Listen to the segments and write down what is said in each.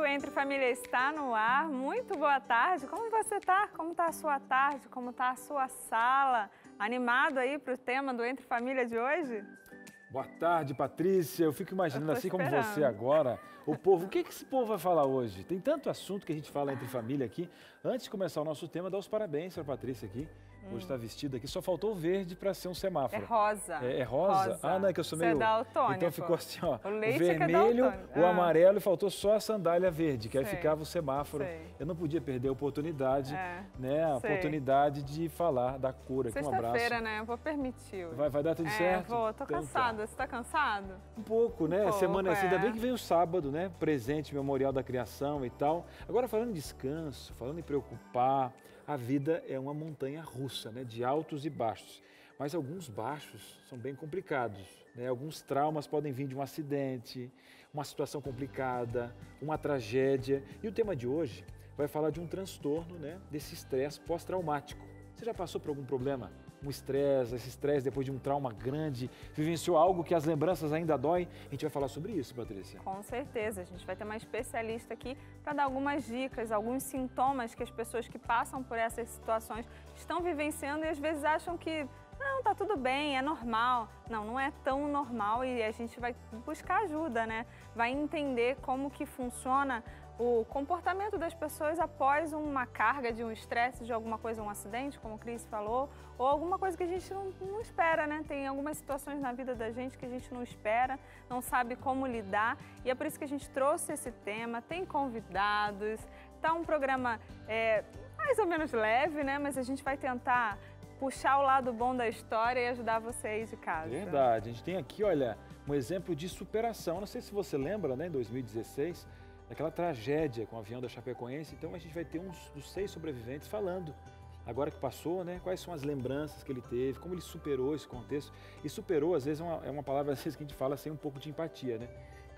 o Entre Família está no ar. Muito boa tarde. Como você está? Como está a sua tarde? Como está a sua sala? Animado aí para o tema do Entre Família de hoje? Boa tarde, Patrícia. Eu fico imaginando, assim como você agora, o povo, o que esse povo vai falar hoje? Tem tanto assunto que a gente fala entre família aqui. Antes de começar o nosso tema, dá os parabéns para a Patrícia aqui. Hoje está vestida aqui, só faltou o verde para ser um semáforo. É rosa. É rosa? Ah, não, é que eu sou meio... Você é daltônico. Então ficou assim, ó, o vermelho, o amarelo e faltou só a sandália verde, que aí ficava o semáforo. Eu não podia perder a oportunidade, né? A oportunidade de falar da cor aqui, um abraço. Sexta-feira, né? Eu vou permitir. Vai dar tudo certo? Vou, tô cansada. Você tá cansado? Um pouco, né? Semana assim, ainda bem que vem o sábado, né? Presente, Memorial da Criação e tal. Agora, falando em descanso, falando em preocupar, a vida é uma montanha russa, né? De altos e baixos. Mas alguns baixos são bem complicados, né? Alguns traumas podem vir de um acidente, uma situação complicada, uma tragédia. E o tema de hoje vai falar de um transtorno, né? Desse estresse pós-traumático. Você já passou por algum problema? Um estresse, esse estresse depois de um trauma grande, vivenciou algo que as lembranças ainda doem? A gente vai falar sobre isso, Patrícia. Com certeza, a gente vai ter uma especialista aqui para dar algumas dicas, alguns sintomas que as pessoas que passam por essas situações estão vivenciando e às vezes acham que não, tá tudo bem, é normal. Não, não é tão normal e a gente vai buscar ajuda, né? Vai entender como que funciona o comportamento das pessoas após uma carga de um estresse, de alguma coisa, um acidente, como o Cris falou, ou alguma coisa que a gente não espera, né? Tem algumas situações na vida da gente que a gente não espera, não sabe como lidar, e é por isso que a gente trouxe esse tema, tem convidados, tá um programa mais ou menos leve, né? Mas a gente vai tentar puxar o lado bom da história e ajudar vocês de casa. Verdade, a gente tem aqui, olha, um exemplo de superação. Não sei se você lembra, né, em 2016, aquela tragédia com o avião da Chapecoense. Então a gente vai ter uns dos 6 sobreviventes falando, agora que passou, né, quais são as lembranças que ele teve, como ele superou esse contexto. E superou, às vezes, é uma palavra às vezes, que a gente fala sem um pouco de empatia, né?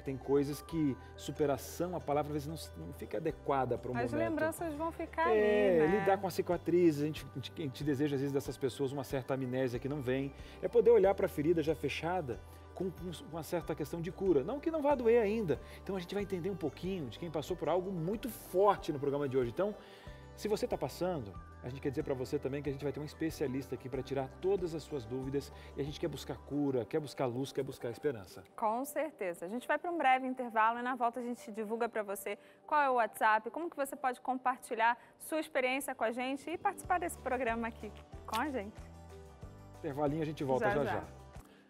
Tem coisas que superação, a palavra às vezes não fica adequada para o momento. As lembranças vão ficar ali, né? Lidar com a cicatriz, a gente deseja às vezes dessas pessoas uma certa amnésia que não vem. É poder olhar para a ferida já fechada com uma certa questão de cura. Não que não vá doer ainda. Então a gente vai entender um pouquinho de quem passou por algo muito forte no programa de hoje. Então, se você está passando, a gente quer dizer para você também que a gente vai ter um especialista aqui para tirar todas as suas dúvidas e a gente quer buscar cura, quer buscar luz, quer buscar esperança. Com certeza. A gente vai para um breve intervalo e na volta a gente divulga para você qual é o WhatsApp, como que você pode compartilhar sua experiência com a gente e participar desse programa aqui com a gente. Intervalinho, a gente volta já.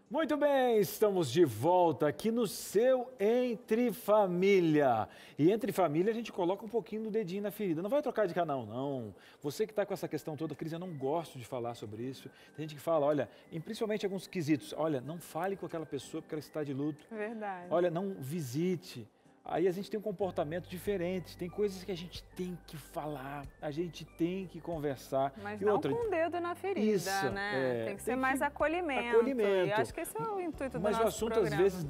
Muito bem, estamos de volta aqui no seu Entre Família. E Entre Família a gente coloca um pouquinho do dedinho na ferida. Não vai trocar de canal, não. Você que está com essa questão toda, Cris, eu não gosto de falar sobre isso. Tem gente que fala, olha, principalmente alguns quesitos, olha, não fale com aquela pessoa porque ela está de luto. Verdade. Olha, não visite. Aí a gente tem um comportamento diferente, tem coisas que a gente tem que falar, a gente tem que conversar. Mas não com o dedo na ferida, né? Tem que ser mais acolhimento. E acho que esse é o intuito do nosso programa. Mas o assunto às vezes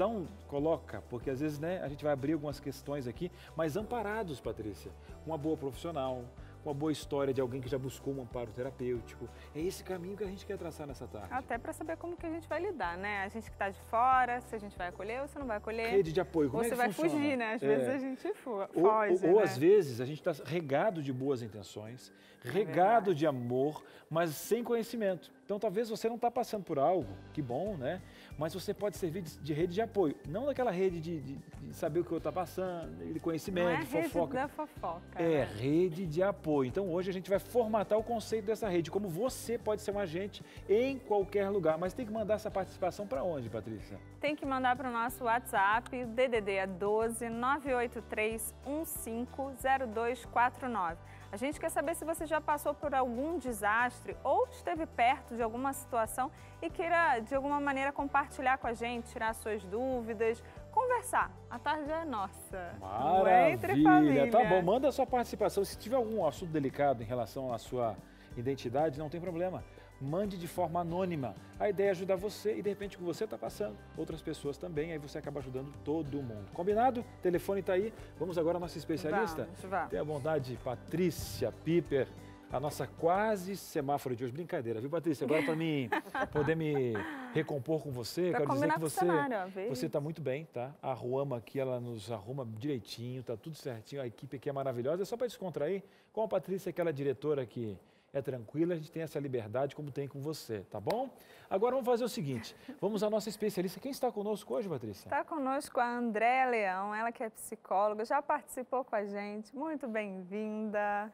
coloca, porque às vezes, né, a gente vai abrir algumas questões aqui, mas amparados, Patrícia, uma boa profissional, uma boa história de alguém que já buscou um amparo terapêutico. É esse caminho que a gente quer traçar nessa tarde. Até para saber como que a gente vai lidar, né? A gente que está de fora, se a gente vai acolher ou se não vai acolher. Rede de apoio, como ou é que você vai funciona? Fugir, né? Às vezes a gente foge, ou às vezes a gente está regado de boas intenções, regado de amor, mas sem conhecimento. Então talvez você não está passando por algo, que bom, né? Mas você pode servir de rede de apoio. Não daquela rede de saber o que eu estou passando, de conhecimento, não é fofoca. Rede da fofoca. É rede de apoio. Então hoje a gente vai formatar o conceito dessa rede, como você pode ser um agente em qualquer lugar. Mas tem que mandar essa participação para onde, Patrícia? Tem que mandar para o nosso WhatsApp, o DDD é 12 983 150249. A gente quer saber se você já passou por algum desastre ou esteve perto de alguma situação e queira, de alguma maneira, compartilhar com a gente, tirar suas dúvidas, conversar. A tarde é nossa. Maravilha! Entre família. Tá bom, manda a sua participação. Se tiver algum assunto delicado em relação à sua identidade, não tem problema. Mande de forma anônima. A ideia é ajudar você e, de repente, o que você está passando, outras pessoas também, aí você acaba ajudando todo mundo. Combinado? O telefone está aí. Vamos agora à nossa especialista? Vamos. Tenha a bondade, Patrícia Piper. a nossa quase semáforo de hoje. Brincadeira, viu, Patrícia? Agora, para mim poder me recompor com você, quero dizer que você está muito bem, tá? A Ruama aqui, ela nos arruma direitinho, tá tudo certinho, a equipe aqui é maravilhosa. É só para descontrair, com a Patrícia, aquela diretora que é tranquila, a gente tem essa liberdade como tem com você, tá bom? Agora vamos fazer o seguinte, vamos à nossa especialista. Quem está conosco hoje, Patrícia? Está conosco a Andréa Leão, ela que é psicóloga, já participou com a gente, muito bem-vinda.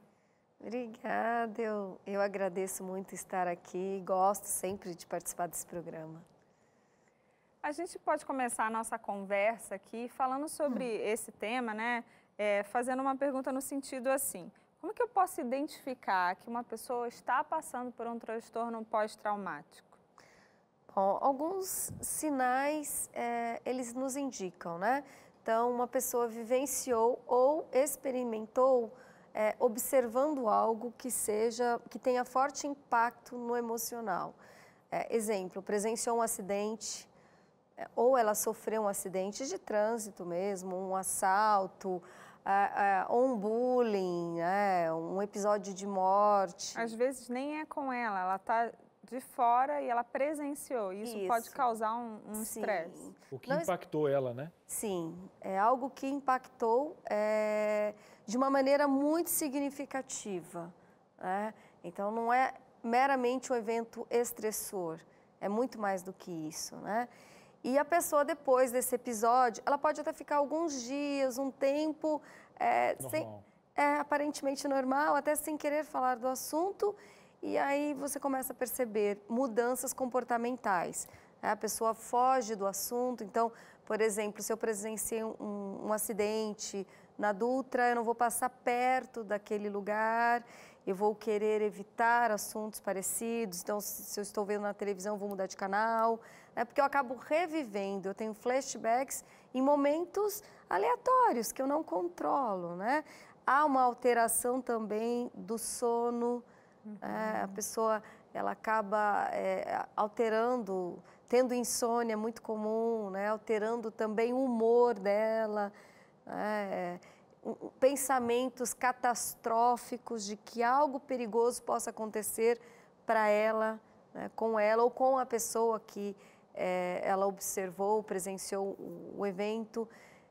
Obrigada, eu agradeço muito estar aqui, gosto sempre de participar desse programa. A gente pode começar a nossa conversa aqui falando sobre esse tema, né? Fazendo uma pergunta no sentido assim, como que eu posso identificar que uma pessoa está passando por um transtorno pós-traumático? Bom, alguns sinais eles nos indicam, né? Então, uma pessoa vivenciou ou experimentou observando algo que tenha forte impacto no emocional. Exemplo, presenciou um acidente, ou ela sofreu um acidente de trânsito mesmo, um assalto, ou um bullying, um episódio de morte. Às vezes nem é com ela está de fora e ela presenciou. Isso pode causar um estresse. O que impactou ela, né? Sim, é algo que impactou de uma maneira muito significativa. Né? Então, não é meramente um evento estressor, é muito mais do que isso. Né? E a pessoa, depois desse episódio, ela pode até ficar alguns dias, um tempo, aparentemente normal, até sem querer falar do assunto, e aí você começa a perceber mudanças comportamentais. A pessoa foge do assunto, então, por exemplo, se eu presenciei um acidente na Dutra, eu não vou passar perto daquele lugar, eu vou querer evitar assuntos parecidos, então se eu estou vendo na televisão, eu vou mudar de canal, porque eu acabo revivendo, eu tenho flashbacks em momentos aleatórios que eu não controlo, né? Há uma alteração também do sono, a pessoa ela acaba alterando, tendo insônia muito comum, né? Alterando também o humor dela, pensamentos catastróficos de que algo perigoso possa acontecer para ela, né? Com ela ou com a pessoa que ela observou, presenciou o evento.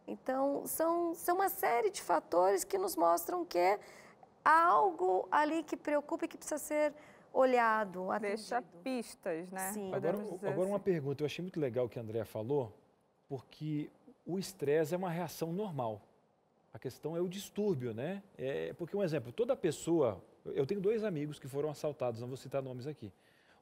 Então, são uma série de fatores que nos mostram que há algo ali que preocupa e que precisa ser olhado, atendido. Deixa pistas, né? Sim. Agora uma pergunta, eu achei muito legal o que a Andréa falou, porque o estresse é uma reação normal. A questão é o distúrbio, né? Porque, um exemplo, toda pessoa... Eu tenho 2 amigos que foram assaltados, não vou citar nomes aqui.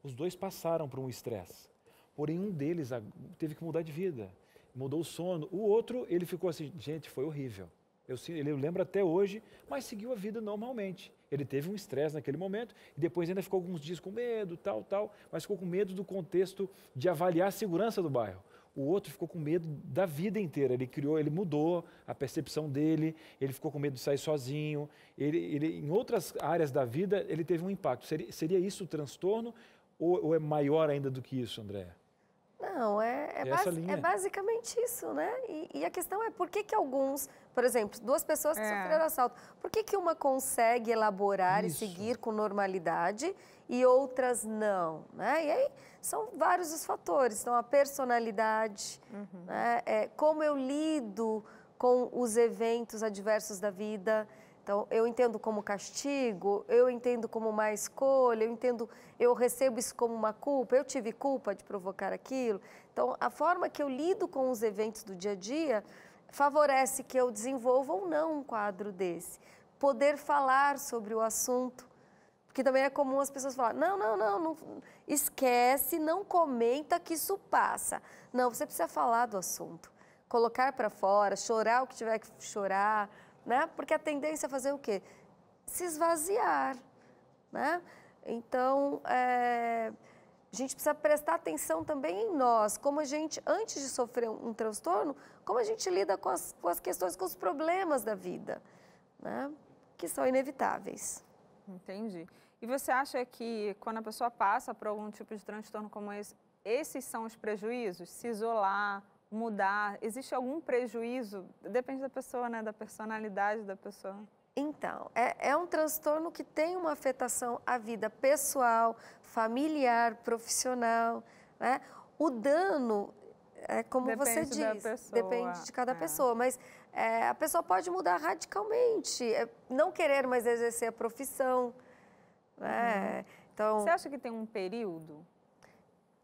Os 2 passaram por um estresse. Porém, um deles teve que mudar de vida, mudou o sono. O outro, ele ficou assim, gente, foi horrível. Ele lembra até hoje, mas seguiu a vida normalmente. Ele teve um estresse naquele momento e depois ainda ficou alguns dias com medo, tal, mas ficou com medo do contexto de avaliar a segurança do bairro. O outro ficou com medo da vida inteira. Ele mudou a percepção dele, ele ficou com medo de sair sozinho. Em outras áreas da vida, ele teve um impacto. Seria isso o transtorno ou é maior ainda do que isso, Andréa? Não, é basicamente isso, né? E a questão é por que alguns, por exemplo, 2 pessoas que sofreram assalto, por que uma consegue elaborar e seguir com normalidade e outras não, né? E aí são vários os fatores, então a personalidade, né? Como eu lido com os eventos adversos da vida. Então, eu entendo como castigo, eu entendo como uma escolha, eu recebo isso como uma culpa, eu tive culpa de provocar aquilo. Então, a forma que eu lido com os eventos do dia a dia favorece que eu desenvolva ou não um quadro desse. Poder falar sobre o assunto, porque também é comum as pessoas falarem, não, esquece, não comenta que isso passa. Não, você precisa falar do assunto, colocar para fora, chorar o que tiver que chorar, né? Porque a tendência é fazer o quê? Se esvaziar, né? Então, a gente precisa prestar atenção também em nós, como a gente, antes de sofrer um transtorno, como a gente lida com as questões, com os problemas da vida, né? Que são inevitáveis. Entendi. E você acha que quando a pessoa passa por algum tipo de transtorno como esse, esses são os prejuízos? Se isolar, mudar, existe algum prejuízo? Depende da pessoa, né? Da personalidade da pessoa. Então, é um transtorno que tem uma afetação à vida pessoal, familiar, profissional, né? O dano, como depende você diz, depende de cada pessoa, mas a pessoa pode mudar radicalmente, não querer mais exercer a profissão, né? Então, você acha que tem um período?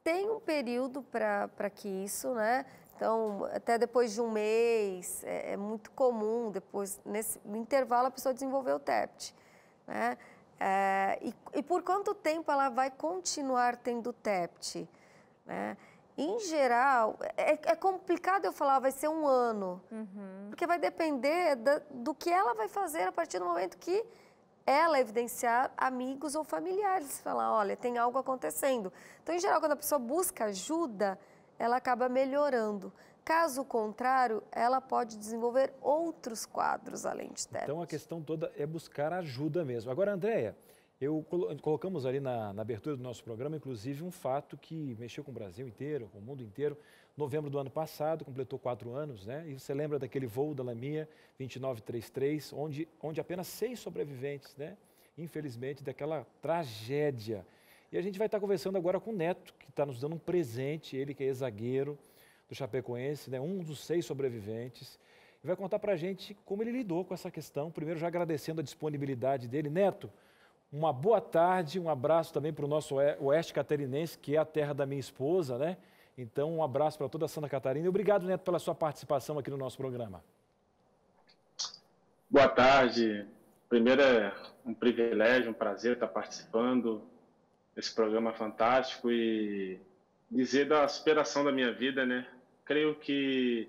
Tem um período para que isso, né? Então, até depois de um mês, é muito comum, depois, no intervalo, a pessoa desenvolver o TEPT, né? E por quanto tempo ela vai continuar tendo TEPT, né? Em geral, é complicado eu falar, vai ser 1 ano, porque vai depender do que ela vai fazer a partir do momento que ela evidenciar amigos ou familiares, falar, olha, tem algo acontecendo. Então, em geral, quando a pessoa busca ajuda, ela acaba melhorando. Caso contrário, ela pode desenvolver outros quadros além de TEPT. Então, a questão toda é buscar ajuda mesmo. Agora, Andréia, colocamos ali na abertura do nosso programa, inclusive, um fato que mexeu com o Brasil inteiro, com o mundo inteiro. Novembro do ano passado, completou 4 anos, né? E você lembra daquele voo da Lamia 2933, onde apenas 6 sobreviventes, né? Infelizmente, daquela tragédia. E a gente vai estar conversando agora com o Neto, que está nos dando um presente, ele que é ex-zagueiro do Chapecoense, né? Um dos 6 sobreviventes. E vai contar para a gente como ele lidou com essa questão. Primeiro, já agradecendo a disponibilidade dele. Neto, uma boa tarde, um abraço também para o nosso Oeste Catarinense, que é a terra da minha esposa, né? Então, um abraço para toda Santa Catarina e obrigado, Neto, pela sua participação aqui no nosso programa. Boa tarde. Primeiro, é um privilégio, um prazer estar participando desse programa fantástico e dizer da superação da minha vida, né? Creio que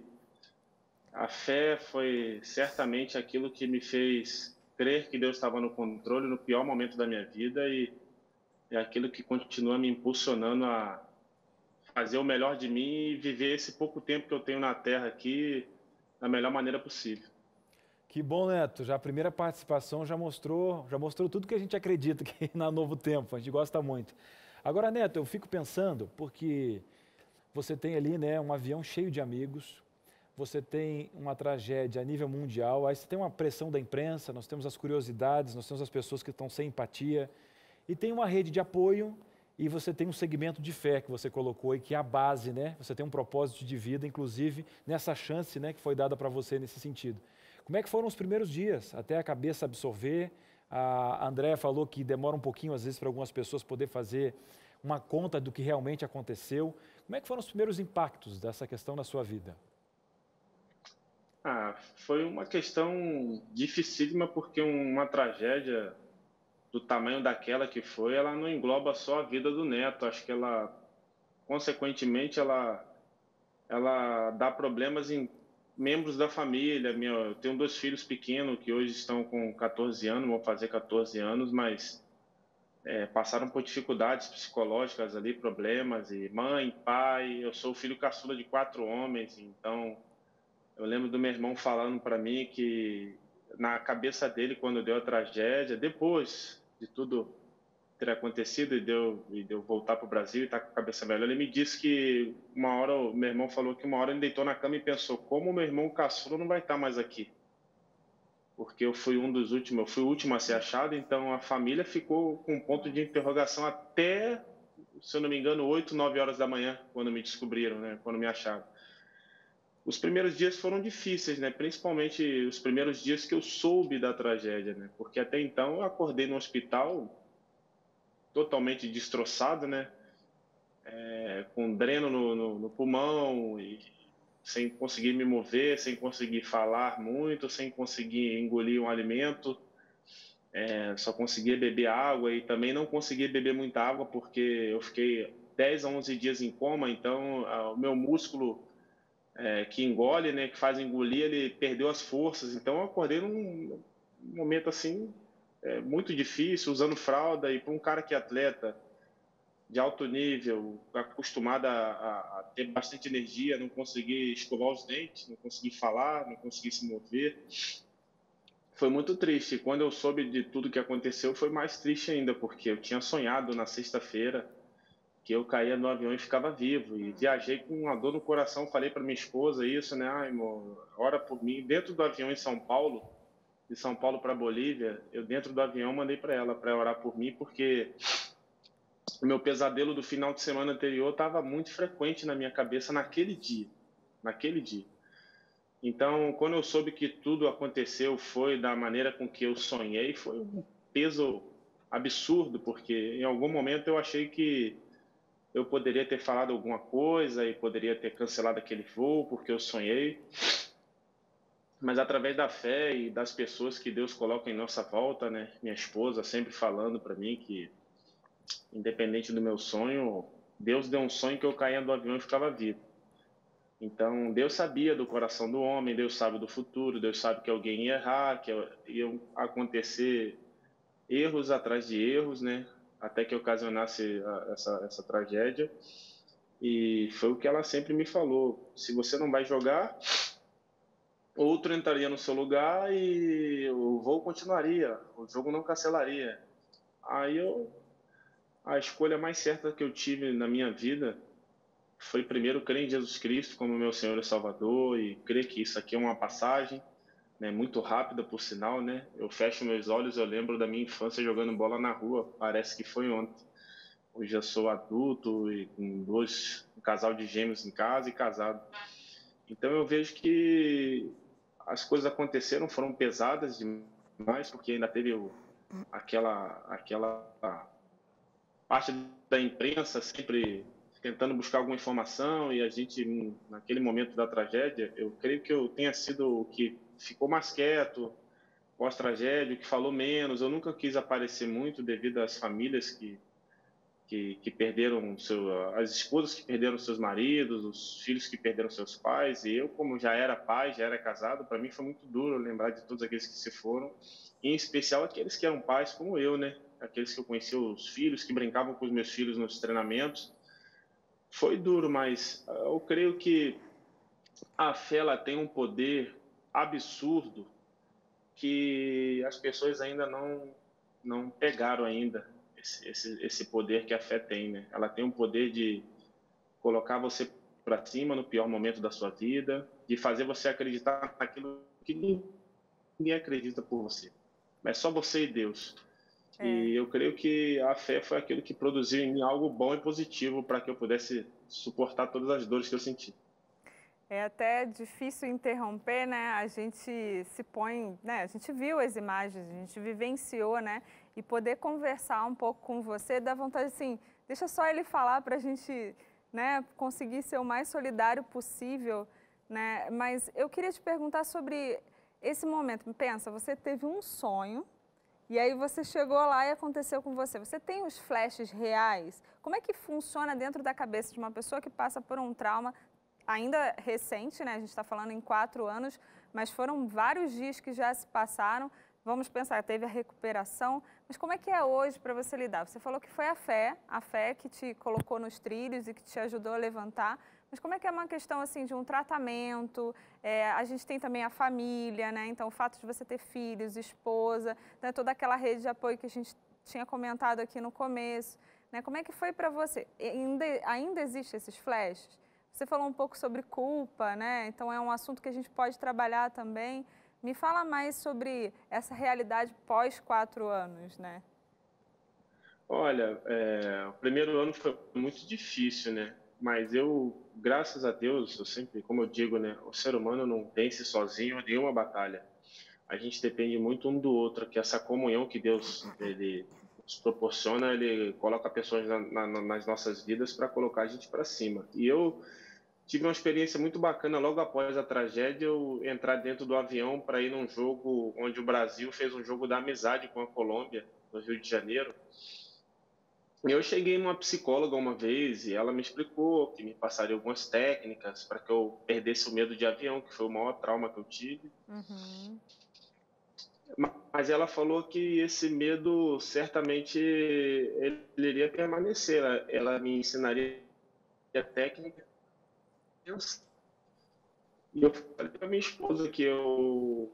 a fé foi certamente aquilo que me fez crer que Deus estava no controle no pior momento da minha vida e é aquilo que continua me impulsionando a fazer o melhor de mim e viver esse pouco tempo que eu tenho na Terra aqui da melhor maneira possível. Que bom, Neto. Já a primeira participação já mostrou tudo que a gente acredita que na Novo Tempo. A gente gosta muito. Agora, Neto, eu fico pensando, porque você tem ali, né, um avião cheio de amigos, você tem uma tragédia a nível mundial, aí você tem uma pressão da imprensa, nós temos as curiosidades, nós temos as pessoas que estão sem empatia, e tem uma rede de apoio. E você tem um segmento de fé que você colocou e que é a base, né? Você tem um propósito de vida, inclusive, nessa chance, né, que foi dada para você nesse sentido. Como é que foram os primeiros dias, até a cabeça absorver? A Andréia falou que demora um pouquinho, às vezes, para algumas pessoas poder fazer uma conta do que realmente aconteceu. Como é que foram os primeiros impactos dessa questão na sua vida? Foi uma questão dificílima, porque uma tragédia do tamanho daquela que foi, ela não engloba só a vida do neto. Acho que ela, consequentemente, ela dá problemas em membros da família. Eu tenho 2 filhos pequenos que hoje estão com 14 anos, vão fazer 14 anos, mas passaram por dificuldades psicológicas ali, problemas, e mãe, pai, eu sou o filho caçula de 4 homens, então eu lembro do meu irmão falando para mim que na cabeça dele, quando deu a tragédia, depois de tudo ter acontecido e deu voltar para o Brasil e estar com a cabeça melhor, ele me disse que uma hora, o meu irmão falou que uma hora ele deitou na cama e pensou, como o meu irmão caçula não vai estar mais aqui? Porque eu fui eu fui o último a ser achado, então a família ficou com um ponto de interrogação até, se eu não me engano, 8, 9 horas da manhã, quando me descobriram, né, quando me acharam. Os primeiros dias foram difíceis, né? Principalmente os primeiros dias que eu soube da tragédia, né? Porque até então eu acordei no hospital totalmente destroçado, né? Com dreno no pulmão e sem conseguir me mover, sem conseguir falar muito, sem conseguir engolir um alimento. Só conseguia beber água e também não conseguia beber muita água porque eu fiquei 10 a 11 dias em coma, então o meu músculo que engole, né, que faz engolir, ele perdeu as forças. Então eu acordei num momento assim muito difícil, usando fralda, e para um cara que é atleta de alto nível, acostumado a ter bastante energia, não conseguir escovar os dentes, não conseguir falar, não conseguir se mover, foi muito triste. Quando eu soube de tudo que aconteceu, foi mais triste ainda, porque eu tinha sonhado na sexta-feira que eu caía no avião e ficava vivo, e viajei com uma dor no coração, falei para minha esposa isso, né, ai, amor, ora por mim, dentro do avião em São Paulo, de São Paulo para Bolívia, eu dentro do avião mandei para ela para orar por mim, porque o meu pesadelo do final de semana anterior estava muito frequente na minha cabeça naquele dia. Então, quando eu soube que tudo aconteceu foi da maneira com que eu sonhei, foi um peso absurdo, porque em algum momento eu achei que eu poderia ter falado alguma coisa e poderia ter cancelado aquele voo, porque eu sonhei. Mas através da fé e das pessoas que Deus coloca em nossa volta, né? Minha esposa sempre falando para mim que, independente do meu sonho, Deus deu um sonho que eu caía do avião e ficava vivo. Então, Deus sabia do coração do homem, Deus sabe do futuro, Deus sabe que alguém ia errar, que iam acontecer erros atrás de erros, né? Até que ocasionasse essa tragédia. E foi o que ela sempre me falou: se você não vai jogar, outro entraria no seu lugar e o voo continuaria, o jogo não cancelaria. Aí a escolha mais certa que eu tive na minha vida foi primeiro crer em Jesus Cristo como meu Senhor e Salvador e crer que isso aqui é uma passagem, né, muito rápida, por sinal, né? Eu fecho meus olhos, eu lembro da minha infância jogando bola na rua, parece que foi ontem. Hoje eu sou adulto e com um casal de gêmeos em casa e casado. Então eu vejo que as coisas aconteceram, foram pesadas demais, porque ainda teve aquela parte da imprensa sempre tentando buscar alguma informação, e a gente, naquele momento da tragédia, eu creio que eu tenha sido o que ficou mais quieto pós-tragédia, o que falou menos. Eu nunca quis aparecer muito devido às famílias que perderam as esposas que perderam seus maridos, os filhos que perderam seus pais. E eu, como já era pai, já era casado, para mim foi muito duro lembrar de todos aqueles que se foram, e em especial aqueles que eram pais como eu, né? Aqueles que eu conheci, os filhos que brincavam com os meus filhos nos treinamentos. Foi duro, mas eu creio que a fé ela tem um poder absurdo que as pessoas ainda não pegaram ainda. Esse poder que a fé tem, né? Ela tem um poder de colocar você para cima no pior momento da sua vida, de fazer você acreditar naquilo que ninguém acredita por você. Mas só você e Deus. E eu creio que a fé foi aquilo que produziu em mim algo bom e positivo para que eu pudesse suportar todas as dores que eu senti. É até difícil interromper, né? A gente se põe, né? A gente viu as imagens, a gente vivenciou, né? E poder conversar um pouco com você, dá vontade assim, deixa só ele falar para a gente, né? Conseguir ser o mais solidário possível, né? Mas eu queria te perguntar sobre esse momento. Pensa, você teve um sonho e aí você chegou lá e aconteceu com você. Você tem os flashes reais? Como é que funciona dentro da cabeça de uma pessoa que passa por um trauma ainda recente, né? A gente está falando em 4 anos, mas foram vários dias que já se passaram. Vamos pensar, teve a recuperação, mas como é que é hoje para você lidar? Você falou que foi a fé que te colocou nos trilhos e que te ajudou a levantar, mas como é que é uma questão assim de um tratamento? A gente tem também a família, né? Então o fato de você ter filhos, esposa, né? Toda aquela rede de apoio que a gente tinha comentado aqui no começo, né? Como é que foi para você? Ainda existem esses flashes? Você falou um pouco sobre culpa, né? Então é um assunto que a gente pode trabalhar também. Me fala mais sobre essa realidade pós 4 anos, né? Olha, o primeiro ano foi muito difícil, né? Mas eu, graças a Deus, eu sempre, como eu digo, né? O ser humano não vence sozinho nenhuma batalha. A gente depende muito um do outro, que essa comunhão que Deus ele nos proporciona, ele coloca pessoas nas nossas vidas para colocar a gente para cima. E eu tive uma experiência muito bacana logo após a tragédia, eu entrar dentro do avião para ir num jogo onde o Brasil fez um jogo da amizade com a Colômbia, no Rio de Janeiro. Eu cheguei numa psicóloga uma vez e ela me explicou que me passaria algumas técnicas para que eu perdesse o medo de avião, que foi o maior trauma que eu tive. Uhum. Mas ela falou que esse medo certamente ele iria permanecer. Ela me ensinaria a técnica. E eu falei para minha esposa que o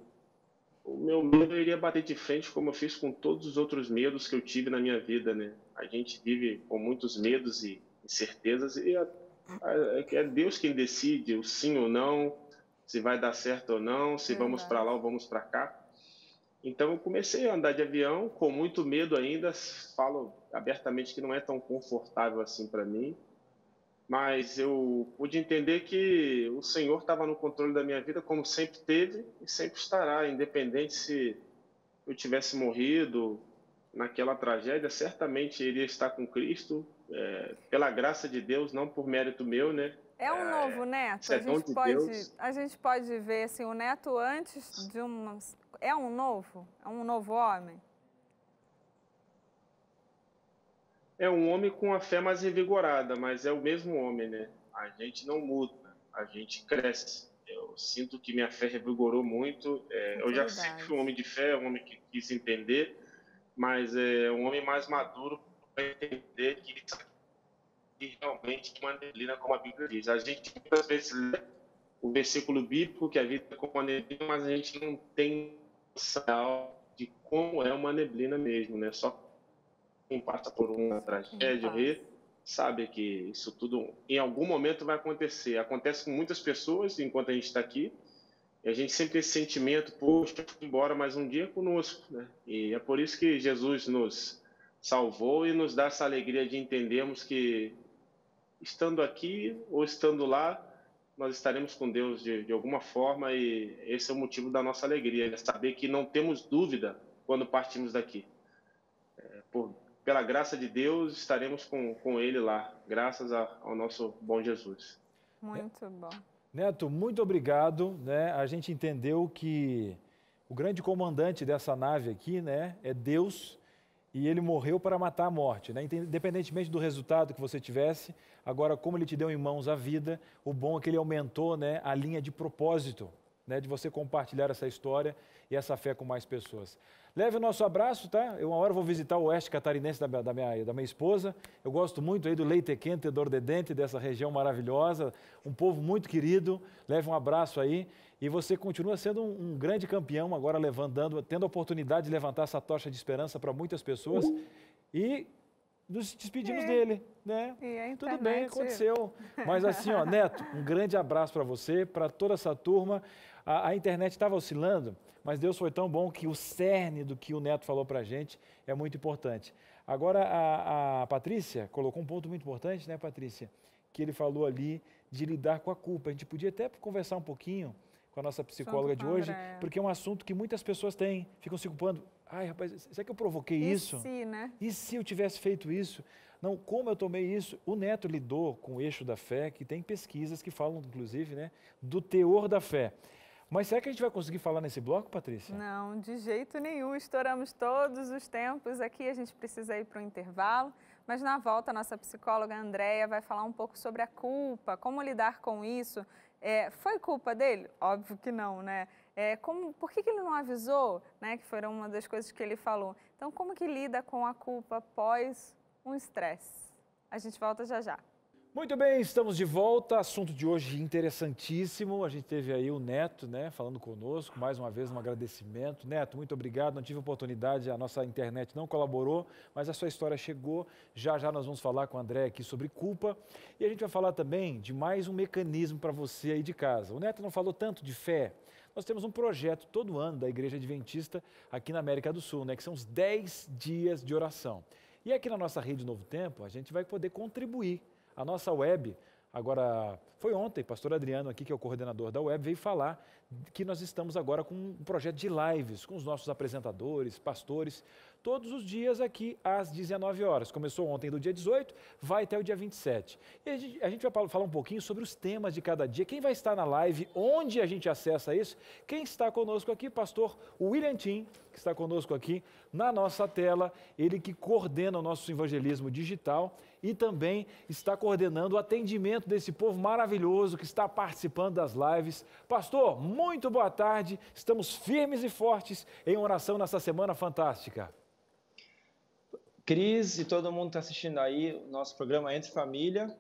meu medo iria bater de frente como eu fiz com todos os outros medos que eu tive na minha vida, né? A gente vive com muitos medos e incertezas e é Deus quem decide o sim ou não, se vai dar certo ou não, se vamos para lá ou vamos para cá. Então eu comecei a andar de avião com muito medo ainda, falo abertamente que não é tão confortável assim para mim, mas eu pude entender que o Senhor estava no controle da minha vida, como sempre teve e sempre estará, independente se eu tivesse morrido naquela tragédia, certamente iria estar com Cristo, pela graça de Deus, não por mérito meu, né? É um novo Neto? A gente pode ver assim, o Neto antes de uma... É um novo homem? É um homem com a fé mais revigorada, mas é o mesmo homem, né? A gente não muda, a gente cresce. Eu sinto que minha fé revigorou muito. Eu já sempre fui um homem de fé, um homem que quis entender, mas é um homem mais maduro para entender que realmente uma neblina, como a Bíblia diz. A gente muitas vezes lê o versículo bíblico que a vida é como uma neblina, mas a gente não tem noção de como é uma neblina mesmo, né? Só quem passa por uma tragédia, sabe que isso tudo em algum momento vai acontecer. Acontece com muitas pessoas enquanto a gente está aqui, e a gente sempre tem esse sentimento, poxa, eu fui embora mais um dia conosco, né? E é por isso que Jesus nos salvou e nos dá essa alegria de entendermos que estando aqui ou estando lá, nós estaremos com Deus de alguma forma, e esse é o motivo da nossa alegria, é saber que não temos dúvida quando partimos daqui. Pela graça de Deus, estaremos com Ele lá, graças ao nosso bom Jesus. Muito bom. Neto, muito obrigado, né? A gente entendeu que o grande comandante dessa nave aqui, né, é Deus, e ele morreu para matar a morte, né? Independentemente do resultado que você tivesse, agora como ele te deu em mãos a vida, o bom é que ele aumentou, né, a linha de propósito, né, de você compartilhar essa história e essa fé com mais pessoas. Leve o nosso abraço, tá? Eu uma hora vou visitar o oeste catarinense da minha esposa. Eu gosto muito aí do leite quente, dor de dente, dessa região maravilhosa, um povo muito querido. Leve um abraço aí. E você continua sendo um grande campeão, agora tendo a oportunidade de levantar essa tocha de esperança para muitas pessoas. E nos despedimos dele, né? Tudo bem, aconteceu. Mas assim, ó, Neto, um grande abraço para você, para toda essa turma. A internet estava oscilando, mas Deus foi tão bom que o cerne do que o Neto falou para a gente é muito importante. Agora, a Patrícia colocou um ponto muito importante, né, Patrícia? Que ele falou ali de lidar com a culpa. A gente podia até conversar um pouquinho com a nossa psicóloga de hoje, porque é um assunto que muitas pessoas têm, ficam se culpando. Ai, rapaz, será que eu provoquei isso? E se, né? E se eu tivesse feito isso? Não, como eu tomei isso? O Neto lidou com o eixo da fé, que tem pesquisas que falam, inclusive, né, do teor da fé. Mas será que a gente vai conseguir falar nesse bloco, Patrícia? Não, de jeito nenhum. Estouramos todos os tempos aqui, a gente precisa ir para o intervalo. Mas na volta, a nossa psicóloga Andréia vai falar um pouco sobre a culpa, como lidar com isso. Foi culpa dele? Óbvio que não, né? Por que ele não avisou? Né? Que foram uma das coisas que ele falou. Então, como que lida com a culpa após um estresse? A gente volta já já. Muito bem, estamos de volta. Assunto de hoje interessantíssimo. A gente teve aí o Neto, né, falando conosco. Mais uma vez, um agradecimento. Neto, muito obrigado. Não tive oportunidade, a nossa internet não colaborou, mas a sua história chegou. Já já nós vamos falar com o André aqui sobre culpa. E a gente vai falar também de mais um mecanismo para você aí de casa. O Neto não falou tanto de fé. Nós temos um projeto todo ano da Igreja Adventista aqui na América do Sul, né, que são os 10 dias de oração. E aqui na nossa Rede Novo Tempo, a gente vai poder contribuir. A nossa web, agora, foi ontem, pastor Adriano aqui, que é o coordenador da web, veio falar que nós estamos agora com um projeto de lives com os nossos apresentadores, pastores, todos os dias aqui às 19 horas. Começou ontem do dia 18, vai até o dia 27. E a gente vai falar um pouquinho sobre os temas de cada dia, quem vai estar na live, onde a gente acessa isso. Quem está conosco aqui, pastor William Tim, que está conosco aqui na nossa tela, ele que coordena o nosso evangelismo digital e também está coordenando o atendimento desse povo maravilhoso que está participando das lives. Pastor, muito boa tarde, estamos firmes e fortes em oração nessa semana fantástica. Cris e todo mundo que está assistindo aí o nosso programa Entre Família,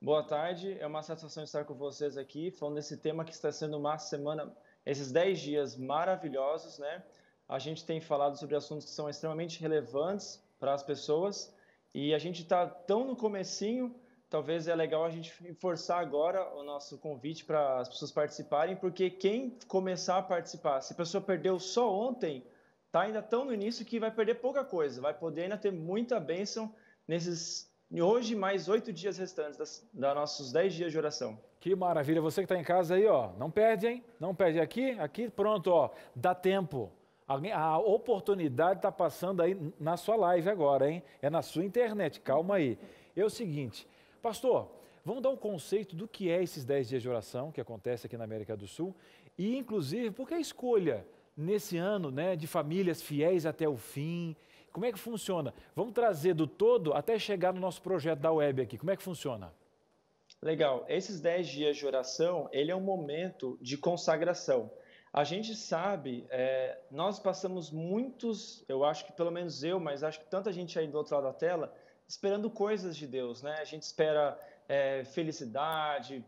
boa tarde, é uma satisfação estar com vocês aqui, falando desse tema que está sendo uma semana, esses 10 dias maravilhosos, né? A gente tem falado sobre assuntos que são extremamente relevantes para as pessoas e a gente está tão no comecinho, talvez é legal a gente forçar agora o nosso convite para as pessoas participarem, porque quem começar a participar, se a pessoa perdeu só ontem, ainda tão no início que vai perder pouca coisa, vai poder ainda ter muita bênção nesses hoje mais 8 dias restantes dos nossos 10 dias de oração. Que maravilha, você que está em casa aí, ó, não perde, hein? Não perde aqui pronto, ó, dá tempo. A oportunidade está passando aí na sua live agora, hein? É na sua internet, calma aí. É o seguinte, pastor, vamos dar um conceito do que é esses 10 dias de oração que acontece aqui na América do Sul e, inclusive, por que a escolha nesse ano, né, de famílias fiéis até o fim? Como é que funciona? Vamos trazer do todo até chegar no nosso projeto da web aqui. Como é que funciona? Legal. Esses 10 dias de oração, ele é um momento de consagração. A gente sabe, nós passamos muitos, eu acho que pelo menos eu, mas acho que tanta gente aí do outro lado da tela, esperando coisas de Deus, né? A gente espera felicidade,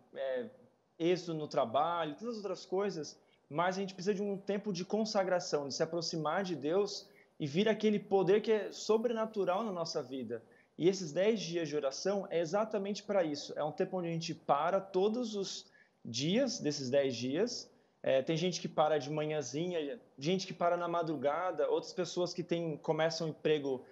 êxito no trabalho, tantas outras coisas, mas a gente precisa de um tempo de consagração, de se aproximar de Deus e vir aquele poder que é sobrenatural na nossa vida. E esses 10 dias de oração é exatamente para isso. É um tempo onde a gente para todos os dias desses 10 dias. Tem gente que para de manhãzinha, gente que para na madrugada, outras pessoas que começam o emprego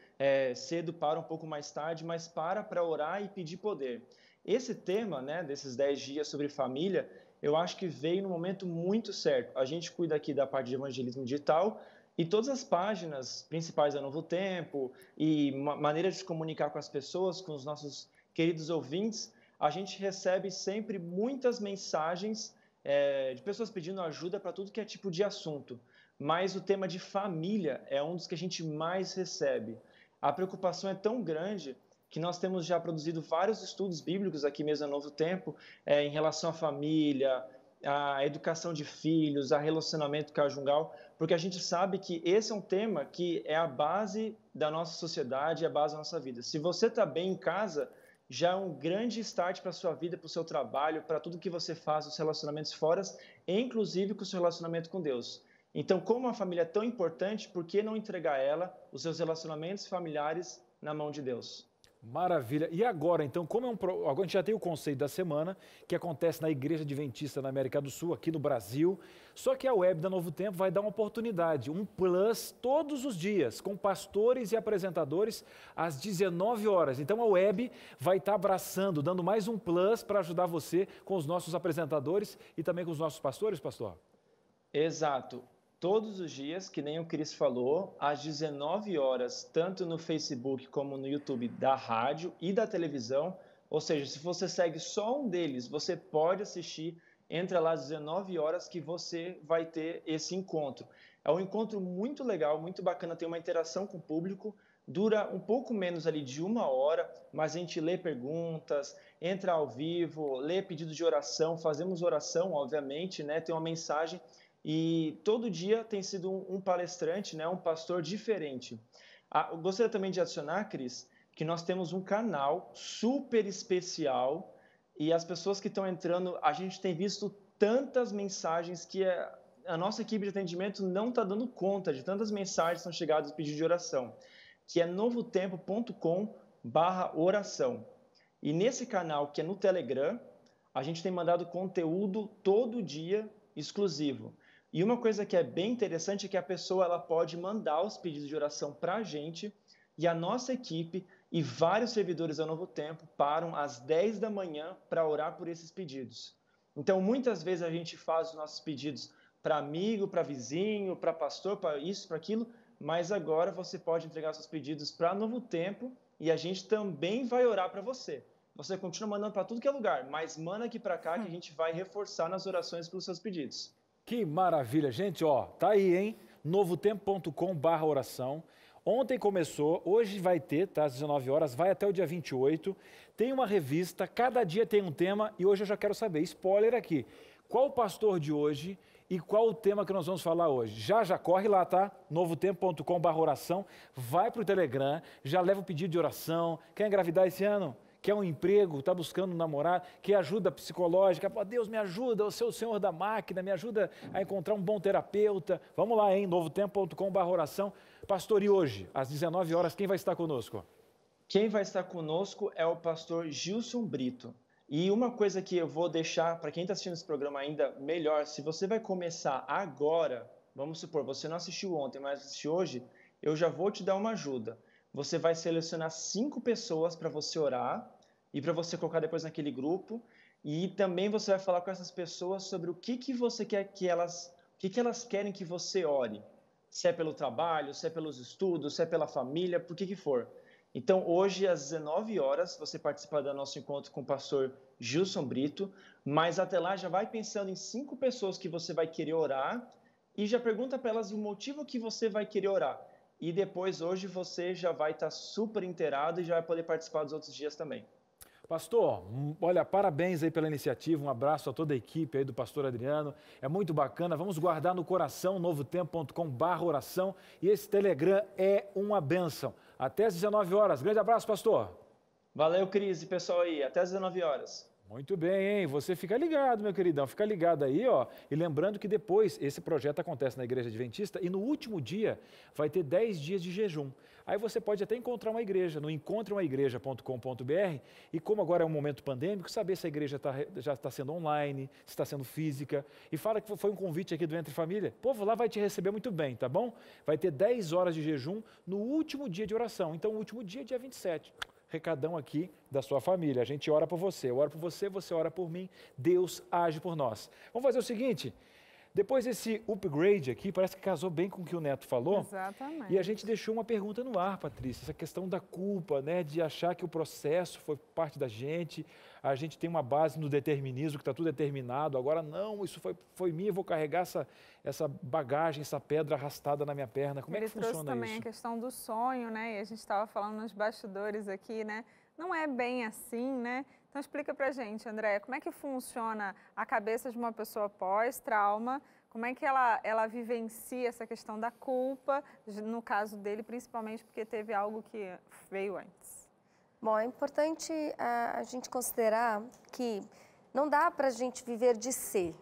cedo, param um pouco mais tarde, mas para orar e pedir poder. Esse tema, né, desses 10 dias sobre família, eu acho que veio no momento muito certo. A gente cuida aqui da parte de evangelismo digital, e todas as páginas principais da Novo Tempo e maneira de se comunicar com as pessoas, com os nossos queridos ouvintes, a gente recebe sempre muitas mensagens de pessoas pedindo ajuda para tudo que é tipo de assunto. Mas o tema de família é um dos que a gente mais recebe. A preocupação é tão grande que nós temos já produzido vários estudos bíblicos aqui mesmo no Novo Tempo em relação à família, à educação de filhos, a relacionamento conjugal, porque a gente sabe que esse é um tema que é a base da nossa sociedade, é a base da nossa vida. Se você está bem em casa, já é um grande start para a sua vida, para o seu trabalho, para tudo que você faz, os relacionamentos fora, inclusive com o seu relacionamento com Deus. Então, como uma família é tão importante, por que não entregar ela, os seus relacionamentos familiares, na mão de Deus? Maravilha. E agora, então, agora a gente já tem o conceito da semana, que acontece na Igreja Adventista na América do Sul, aqui no Brasil. Só que a web da Novo Tempo vai dar uma oportunidade, um plus todos os dias, com pastores e apresentadores às 19 horas. Então a web vai estar abraçando, dando mais um plus para ajudar você com os nossos apresentadores e também com os nossos pastores, pastor? Exato. Todos os dias, que nem o Cris falou, às 19 horas, tanto no Facebook como no YouTube da rádio e da televisão. Ou seja, se você segue só um deles, você pode assistir, entra lá às 19 horas que você vai ter esse encontro. É um encontro muito legal, muito bacana, tem uma interação com o público, dura um pouco menos ali de 1 hora, mas a gente lê perguntas, entra ao vivo, lê pedidos de oração, fazemos oração, obviamente, né? Tem uma mensagem. E todo dia tem sido um palestrante, né, um pastor diferente. Eu gostaria também de adicionar, Cris, que nós temos um canal super especial e as pessoas que estão entrando, a gente tem visto tantas mensagens que a nossa equipe de atendimento não está dando conta de tantas mensagens que são chegadas de pedido de oração, que é novotempo.com/oração. E nesse canal, que é no Telegram, a gente tem mandado conteúdo todo dia exclusivo. E uma coisa que é bem interessante é que a pessoa ela pode mandar os pedidos de oração para a gente e a nossa equipe e vários servidores ao Novo Tempo param às 10 da manhã para orar por esses pedidos. Então, muitas vezes a gente faz os nossos pedidos para amigo, para vizinho, para pastor, para isso, para aquilo, mas agora você pode entregar seus pedidos para Novo Tempo e a gente também vai orar para você. Você continua mandando para tudo que é lugar, mas manda aqui para cá que a gente vai reforçar nas orações pelos seus pedidos. Que maravilha, gente, ó, tá aí, hein? novotempo.com/oração. Ontem começou, hoje vai ter, tá? Às 19 horas, vai até o dia 28. Tem uma revista, cada dia tem um tema e hoje eu já quero saber, spoiler aqui, qual o pastor de hoje e qual o tema que nós vamos falar hoje. Já corre lá, tá? novotempo.com/oração, vai pro Telegram, já leva o pedido de oração. Quer engravidar esse ano? Quer um emprego, está buscando um namorado, quer ajuda psicológica, pô, Deus me ajuda, eu sou o senhor da máquina, me ajuda a encontrar um bom terapeuta. Vamos lá, hein? novotempo.com/oração. Pastor, e hoje, às 19 horas, quem vai estar conosco? Quem vai estar conosco é o pastor Gilson Brito. E uma coisa que eu vou deixar para quem está assistindo esse programa ainda melhor, se você vai começar agora Vamos supor, você não assistiu ontem, mas assistiu hoje, eu já vou te dar uma ajuda. Você vai selecionar 5 pessoas para você orar e para você colocar depois naquele grupo. E também você vai falar com essas pessoas sobre o que você quer que elas querem que você ore. Se é pelo trabalho, se é pelos estudos, se é pela família, por que for. Então, hoje, às 19 horas, você participa do nosso encontro com o pastor Gilson Brito, mas até lá já vai pensando em 5 pessoas que você vai querer orar e já pergunta para elas o motivo que você vai querer orar. E depois, hoje, você já vai estar super inteirado e já vai poder participar dos outros dias também. Pastor, olha, parabéns aí pela iniciativa, um abraço a toda a equipe aí do pastor Adriano, é muito bacana, vamos guardar no coração, novotempo.com/oração, e esse Telegram é uma bênção. Até às 19 horas, grande abraço, pastor. Valeu, Cris e pessoal aí, até às 19 horas. Muito bem, hein? Você fica ligado, meu queridão, fica ligado aí, ó. E lembrando que depois esse projeto acontece na Igreja Adventista e no último dia vai ter 10 dias de jejum. Aí você pode até encontrar uma igreja no encontreumaigreja.com.br e como agora é um momento pandêmico, saber se a igreja já está sendo online, se está sendo física. E fala que foi um convite aqui do Entre Família. O povo lá vai te receber muito bem, tá bom? Vai ter 10 horas de jejum no último dia de oração. Então, o último dia é dia 27. Recadão aqui da sua família. A gente ora por você, eu oro por você, você ora por mim, Deus age por nós. Vamos fazer o seguinte, depois desse upgrade aqui, parece que casou bem com o que o Neto falou. Exatamente. E a gente deixou uma pergunta no ar, Patrícia, essa questão da culpa, né, de achar que o processo foi parte da gente, a gente tem uma base no determinismo, que está tudo determinado, agora não, isso foi minha, eu vou carregar essa bagagem, essa pedra arrastada na minha perna. Como é que funciona isso? Ele trouxe também a questão do sonho, né, e a gente estava falando nos bastidores aqui, né, não é bem assim, né? Então explica pra gente, André, como é que funciona a cabeça de uma pessoa pós-trauma, como é que ela vivencia essa questão da culpa, no caso dele, principalmente porque teve algo que veio antes. Bom, é importante a gente considerar que não dá para a gente viver de si.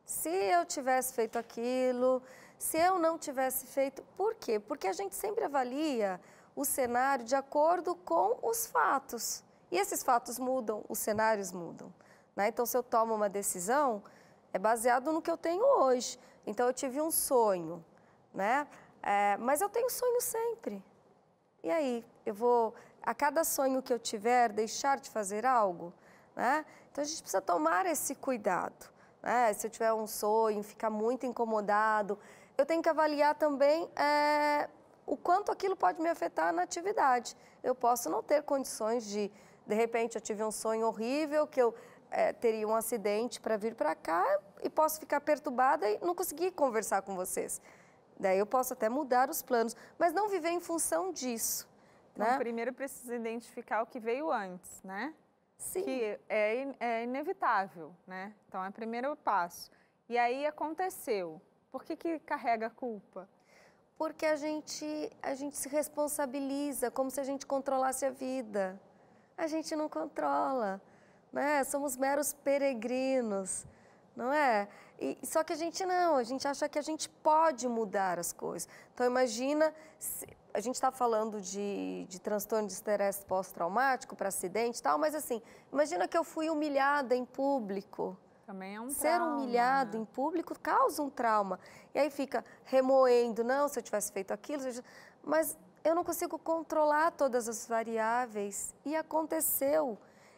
Se eu tivesse feito aquilo, se eu não tivesse feito... Por quê? Porque a gente sempre avalia o cenário de acordo com os fatos. E esses fatos mudam, os cenários mudam, né? Então, se eu tomo uma decisão, é baseado no que eu tenho hoje. Então, eu tive um sonho, né? Mas eu tenho sonho sempre. E aí, eu vou, a cada sonho que eu tiver, deixar de fazer algo, né? Então, a gente precisa tomar esse cuidado, né? Se eu tiver um sonho, ficar muito incomodado, eu tenho que avaliar também o quanto aquilo pode me afetar na atividade. Eu posso não ter condições de repente, eu tive um sonho horrível, que eu teria um acidente para vir para cá e posso ficar perturbada e não conseguir conversar com vocês. Daí eu posso até mudar os planos, mas não viver em função disso. Então, né? primeiro precisa identificar o que veio antes, né? Sim. Que é inevitável, né? Então, é o primeiro passo. E aí aconteceu. Por que carrega a culpa? Porque a gente se responsabiliza como se a gente controlasse a vida. A gente não controla, né? Somos meros peregrinos, não é? Só que a gente acha que a gente pode mudar as coisas. Então, imagina, a gente está falando de transtorno de estresse pós-traumático para acidente e tal, mas assim, imagina que eu fui humilhada em público. Também é um Ser trauma, humilhado né? em público causa um trauma. E aí fica remoendo, não, se eu tivesse feito aquilo, mas eu não consigo controlar todas as variáveis. E aconteceu.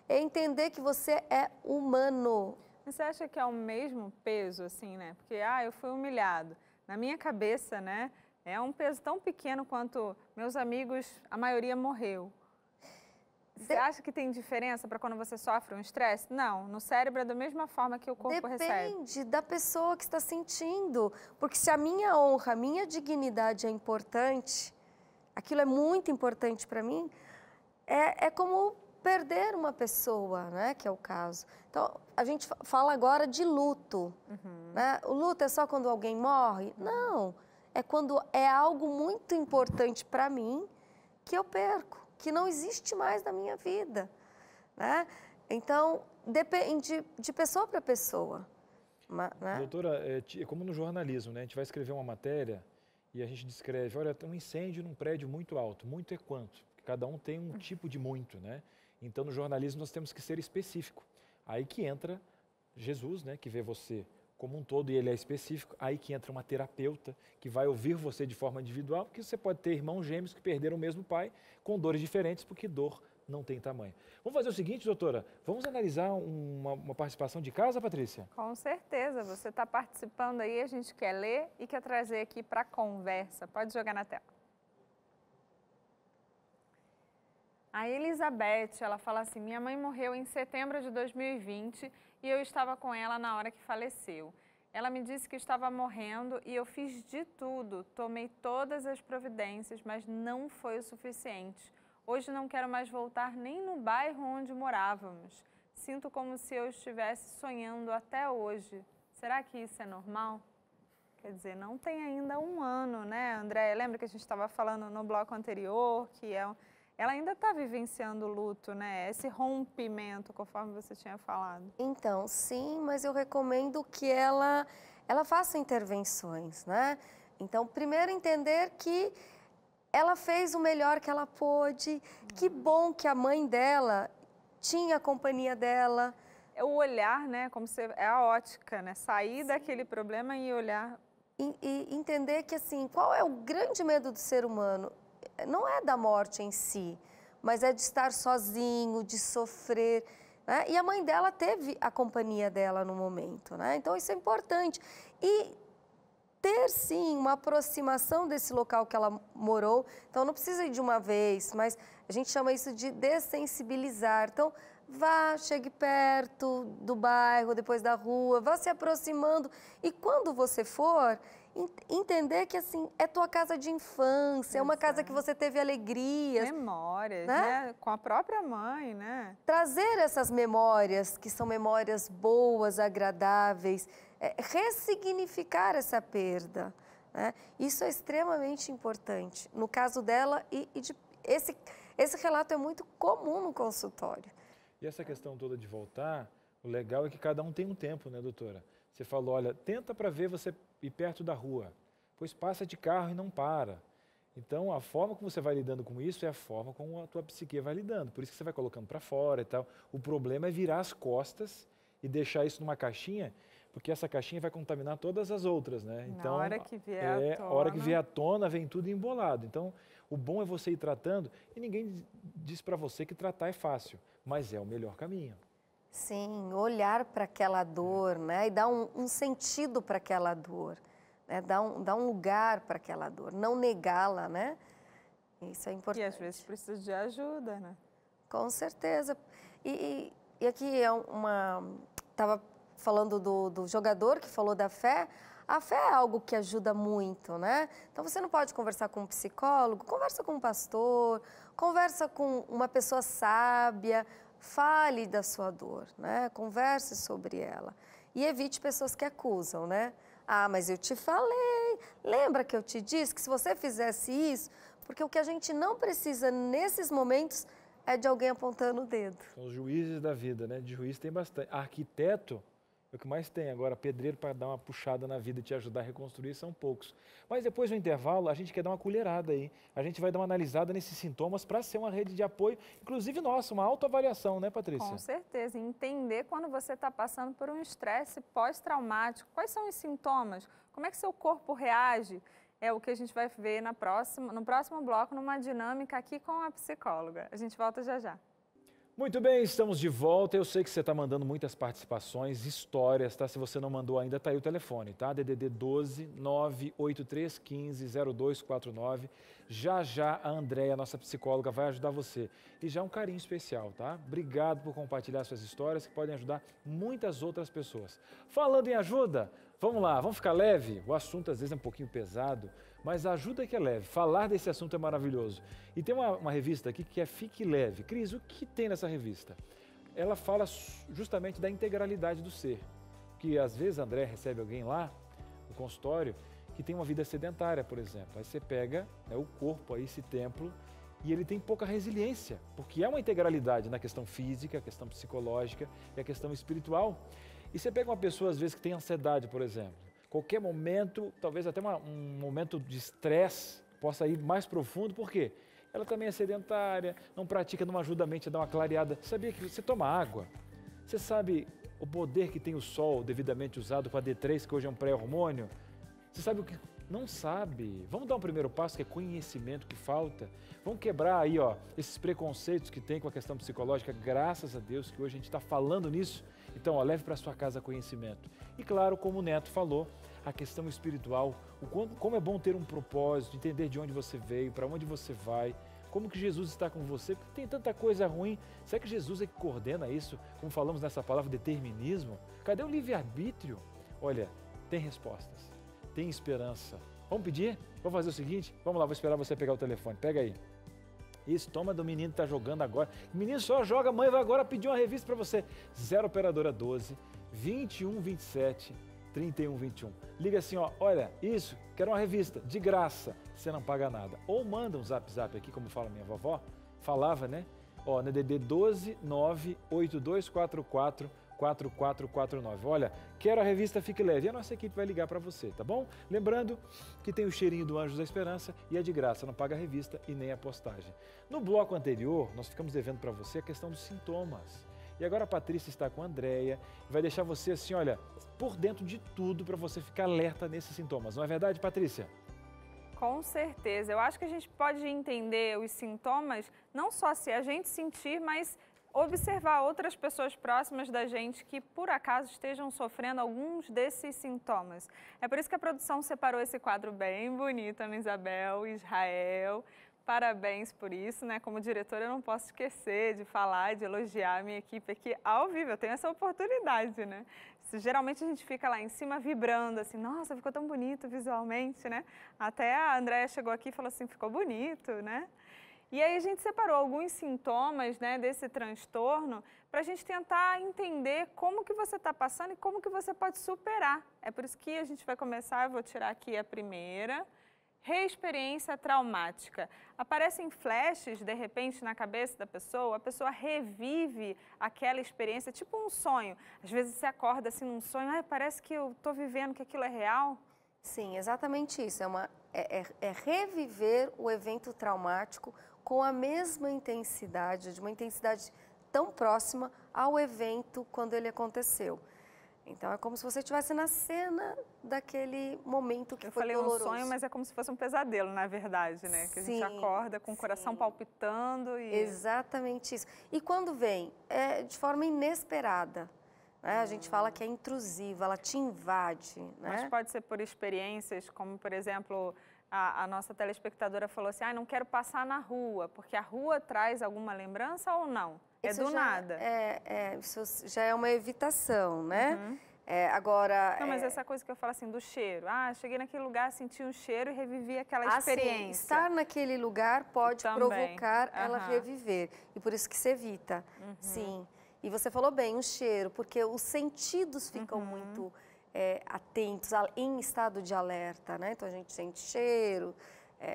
É entender que você é humano. Mas você acha que é o mesmo peso, assim, né? Porque, eu fui humilhado. Na minha cabeça, né, é um peso tão pequeno quanto meus amigos, a maioria morreu. Você acha que tem diferença para quando você sofre um estresse? Não, no cérebro é da mesma forma que o corpo recebe. Depende da pessoa que está sentindo. Porque se a minha honra, a minha dignidade é importante, aquilo é muito importante para mim, é como perder uma pessoa, né, que é o caso. Então, a gente fala agora de luto. Né? O luto é só quando alguém morre? Não, é quando é algo muito importante para mim que eu perco, que não existe mais na minha vida, né? Então, depende de pessoa para pessoa. Né? Doutora, é como no jornalismo, né? A gente vai escrever uma matéria e a gente descreve, olha, tem um incêndio num prédio muito alto. Muito é quanto? Cada um tem um tipo de muito, né? Então, no jornalismo, nós temos que ser específico. Aí que entra Jesus, né? Que vê você como um todo e ele é específico, aí que entra uma terapeuta que vai ouvir você de forma individual, porque você pode ter irmãos gêmeos que perderam o mesmo pai com dores diferentes, porque dor não tem tamanho. Vamos fazer o seguinte, doutora, vamos analisar uma participação de casa, Patrícia? Com certeza, você está participando aí, a gente quer ler e quer trazer aqui para a conversa. Pode jogar na tela. A Elizabeth, ela fala assim, minha mãe morreu em setembro de 2020 e eu estava com ela na hora que faleceu. Ela me disse que estava morrendo e eu fiz de tudo, tomei todas as providências, mas não foi o suficiente. Hoje não quero mais voltar nem no bairro onde morávamos. Sinto como se eu estivesse sonhando até hoje. Será que isso é normal? Quer dizer, não tem ainda um ano, né, André? Lembra que a gente estava falando no bloco anterior que ela ainda está vivenciando o luto, né? Esse rompimento, conforme você tinha falado. Então, sim, mas eu recomendo que ela faça intervenções, né? Então, primeiro entender que ela fez o melhor que ela pôde. Que bom que a mãe dela tinha a companhia dela. É o olhar, né? Como é a ótica, né? Sair daquele problema e olhar. E entender que, assim, qual é o grande medo do ser humano? Não é da morte em si, mas é de estar sozinho, de sofrer, né? E a mãe dela teve a companhia dela no momento, né? Então, isso é importante. E ter, sim, uma aproximação desse local que ela morou. Então, não precisa ir de uma vez, mas a gente chama isso de dessensibilizar. Então, vá, chegue perto do bairro, depois da rua, vá se aproximando. E quando você for, entender que, assim, é tua casa de infância, é uma casa que você teve alegrias. Memórias, né? Com a própria mãe, né? Trazer essas memórias, que são memórias boas, agradáveis, ressignificar essa perda, né? Isso é extremamente importante. No caso dela, esse relato é muito comum no consultório. E essa questão toda de voltar, o legal é que cada um tem um tempo, né, doutora? Você falou, olha, tenta para ver você ir perto da rua, pois passa de carro e não para. Então, a forma como você vai lidando com isso é a forma como a tua psique vai lidando. Por isso que você vai colocando para fora e tal. O problema é virar as costas e deixar isso numa caixinha, porque essa caixinha vai contaminar todas as outras, né? Então, na hora que vier à tona. A hora que vier à tona, vem tudo embolado. Então, o bom é você ir tratando, e ninguém diz para você que tratar é fácil, mas é o melhor caminho. Sim, olhar para aquela dor, né? E dar um sentido para aquela dor, né? Dar um lugar para aquela dor, não negá-la, né? Isso é importante. E às vezes precisa de ajuda, né? Com certeza. E aqui estava falando do jogador que falou da fé. A fé é algo que ajuda muito, né? Então, você não pode conversar com um psicólogo, conversa com um pastor, conversa com uma pessoa sábia, fale da sua dor, né? Converse sobre ela. E evite pessoas que acusam, né? Ah, mas eu te falei, lembra que eu te disse que se você fizesse isso, porque o que a gente não precisa nesses momentos é de alguém apontando o dedo. São os juízes da vida, né? De juiz tem bastante. Arquiteto é o que mais tem. Agora, pedreiro para dar uma puxada na vida e te ajudar a reconstruir são poucos. Mas depois do intervalo, a gente quer dar uma colherada aí. A gente vai dar uma analisada nesses sintomas para ser uma rede de apoio, inclusive nossa, uma autoavaliação, né, Patrícia? Com certeza. Entender quando você está passando por um estresse pós-traumático. Quais são os sintomas? Como é que seu corpo reage? É o que a gente vai ver no próximo bloco, numa dinâmica aqui com a psicóloga. A gente volta já já. Muito bem, estamos de volta. Eu sei que você está mandando muitas participações, histórias, tá? Se você não mandou ainda, está aí o telefone, tá? DDD 12 983 15 0249. Já a Andréia, nossa psicóloga, vai ajudar você. E já um carinho especial, tá? Obrigado por compartilhar suas histórias que podem ajudar muitas outras pessoas. Falando em ajuda, vamos lá, vamos ficar leve? O assunto às vezes é um pouquinho pesado, mas a ajuda é que é leve. Falar desse assunto é maravilhoso. E tem uma revista aqui que é Fique Leve. Cris, o que tem nessa revista? Ela fala justamente da integralidade do ser. Que às vezes, André, recebe alguém lá no consultório que tem uma vida sedentária, por exemplo. Aí você pega, né, o corpo, aí, esse templo, e ele tem pouca resiliência, porque é uma integralidade na questão física, a questão psicológica e a questão espiritual. E você pega uma pessoa, às vezes, que tem ansiedade, por exemplo. Qualquer momento, talvez até um momento de estresse, possa ir mais profundo, por quê? Ela também é sedentária, não pratica, não ajuda a mente a dar uma clareada. Sabia que você toma água? Você sabe o poder que tem o sol devidamente usado com a D3, que hoje é um pré-hormônio? Você sabe o que? Não sabe. Vamos dar um primeiro passo, que é conhecimento que falta. Vamos quebrar aí, ó, esses preconceitos que tem com a questão psicológica. Graças a Deus que hoje a gente está falando nisso. Então, ó, leve para sua casa conhecimento. E claro, como o Neto falou, a questão espiritual, como é bom ter um propósito, entender de onde você veio, para onde você vai, como que Jesus está com você, porque tem tanta coisa ruim. Será que Jesus é que coordena isso? Como falamos nessa palavra, determinismo? Cadê o livre-arbítrio? Olha, tem respostas. Tem esperança. Vamos pedir? Vamos fazer o seguinte? Vamos lá, vou esperar você pegar o telefone. Pega aí. Isso, toma do menino que está jogando agora. O menino só joga, a mãe vai agora pedir uma revista para você. 0 operadora 12 21 27 31 21. Liga assim, ó, olha, isso, quero uma revista, de graça, você não paga nada. Ou manda um zap aqui, como fala minha vovó, falava, né? Ó, na DD 12 98244 4449. Olha, quero a revista Fique Leve. E a nossa equipe vai ligar para você, tá bom? Lembrando que tem o cheirinho do Anjos da Esperança e é de graça, não paga a revista e nem a postagem. No bloco anterior, nós ficamos devendo para você a questão dos sintomas. E agora a Patrícia está com a Andréia e vai deixar você assim, olha, por dentro de tudo para você ficar alerta nesses sintomas. Não é verdade, Patrícia? Com certeza. Eu acho que a gente pode entender os sintomas não só se a gente sentir, mas observar outras pessoas próximas da gente que, por acaso, estejam sofrendo alguns desses sintomas. É por isso que a produção separou esse quadro bem bonito, Ana Isabel, Israel. Parabéns por isso, né? Como diretora, eu não posso esquecer de falar, de elogiar a minha equipe aqui ao vivo. Eu tenho essa oportunidade, né? Geralmente a gente fica lá em cima vibrando, assim, nossa, ficou tão bonito visualmente, né? Até a Andréia chegou aqui e falou assim, ficou bonito, né? E aí a gente separou alguns sintomas, né, desse transtorno para a gente tentar entender como que você está passando e como que você pode superar. É por isso que a gente vai começar, eu vou tirar aqui a primeira. Reexperiência traumática. Aparecem flashes, de repente, na cabeça da pessoa, a pessoa revive aquela experiência, tipo um sonho. Às vezes você acorda assim num sonho, parece que eu estou vivendo, que aquilo é real. Sim, exatamente isso. É reviver o evento traumático com a mesma intensidade, de uma intensidade tão próxima ao evento quando ele aconteceu. Então, é como se você estivesse na cena daquele momento que foi doloroso. Eu falei um sonho, mas é como se fosse um pesadelo, na verdade, né? Que Sim, a gente acorda com o coração palpitando e... Exatamente isso. E quando vem? É de forma inesperada. Né? A gente fala que é intrusiva, ela te invade. Né? Mas pode ser por experiências, como, por exemplo, a nossa telespectadora falou assim, não quero passar na rua, porque a rua traz alguma lembrança ou não? Isso do nada. Isso já é uma evitação, né? Uhum. Agora... Não, mas essa coisa que eu falo assim, do cheiro. Cheguei naquele lugar, senti um cheiro e revivi aquela experiência. Sim, estar naquele lugar pode provocar ela reviver. E por isso que se evita. Sim. E você falou bem, o cheiro, porque os sentidos ficam muito atentos, em estado de alerta, né? Então a gente sente cheiro...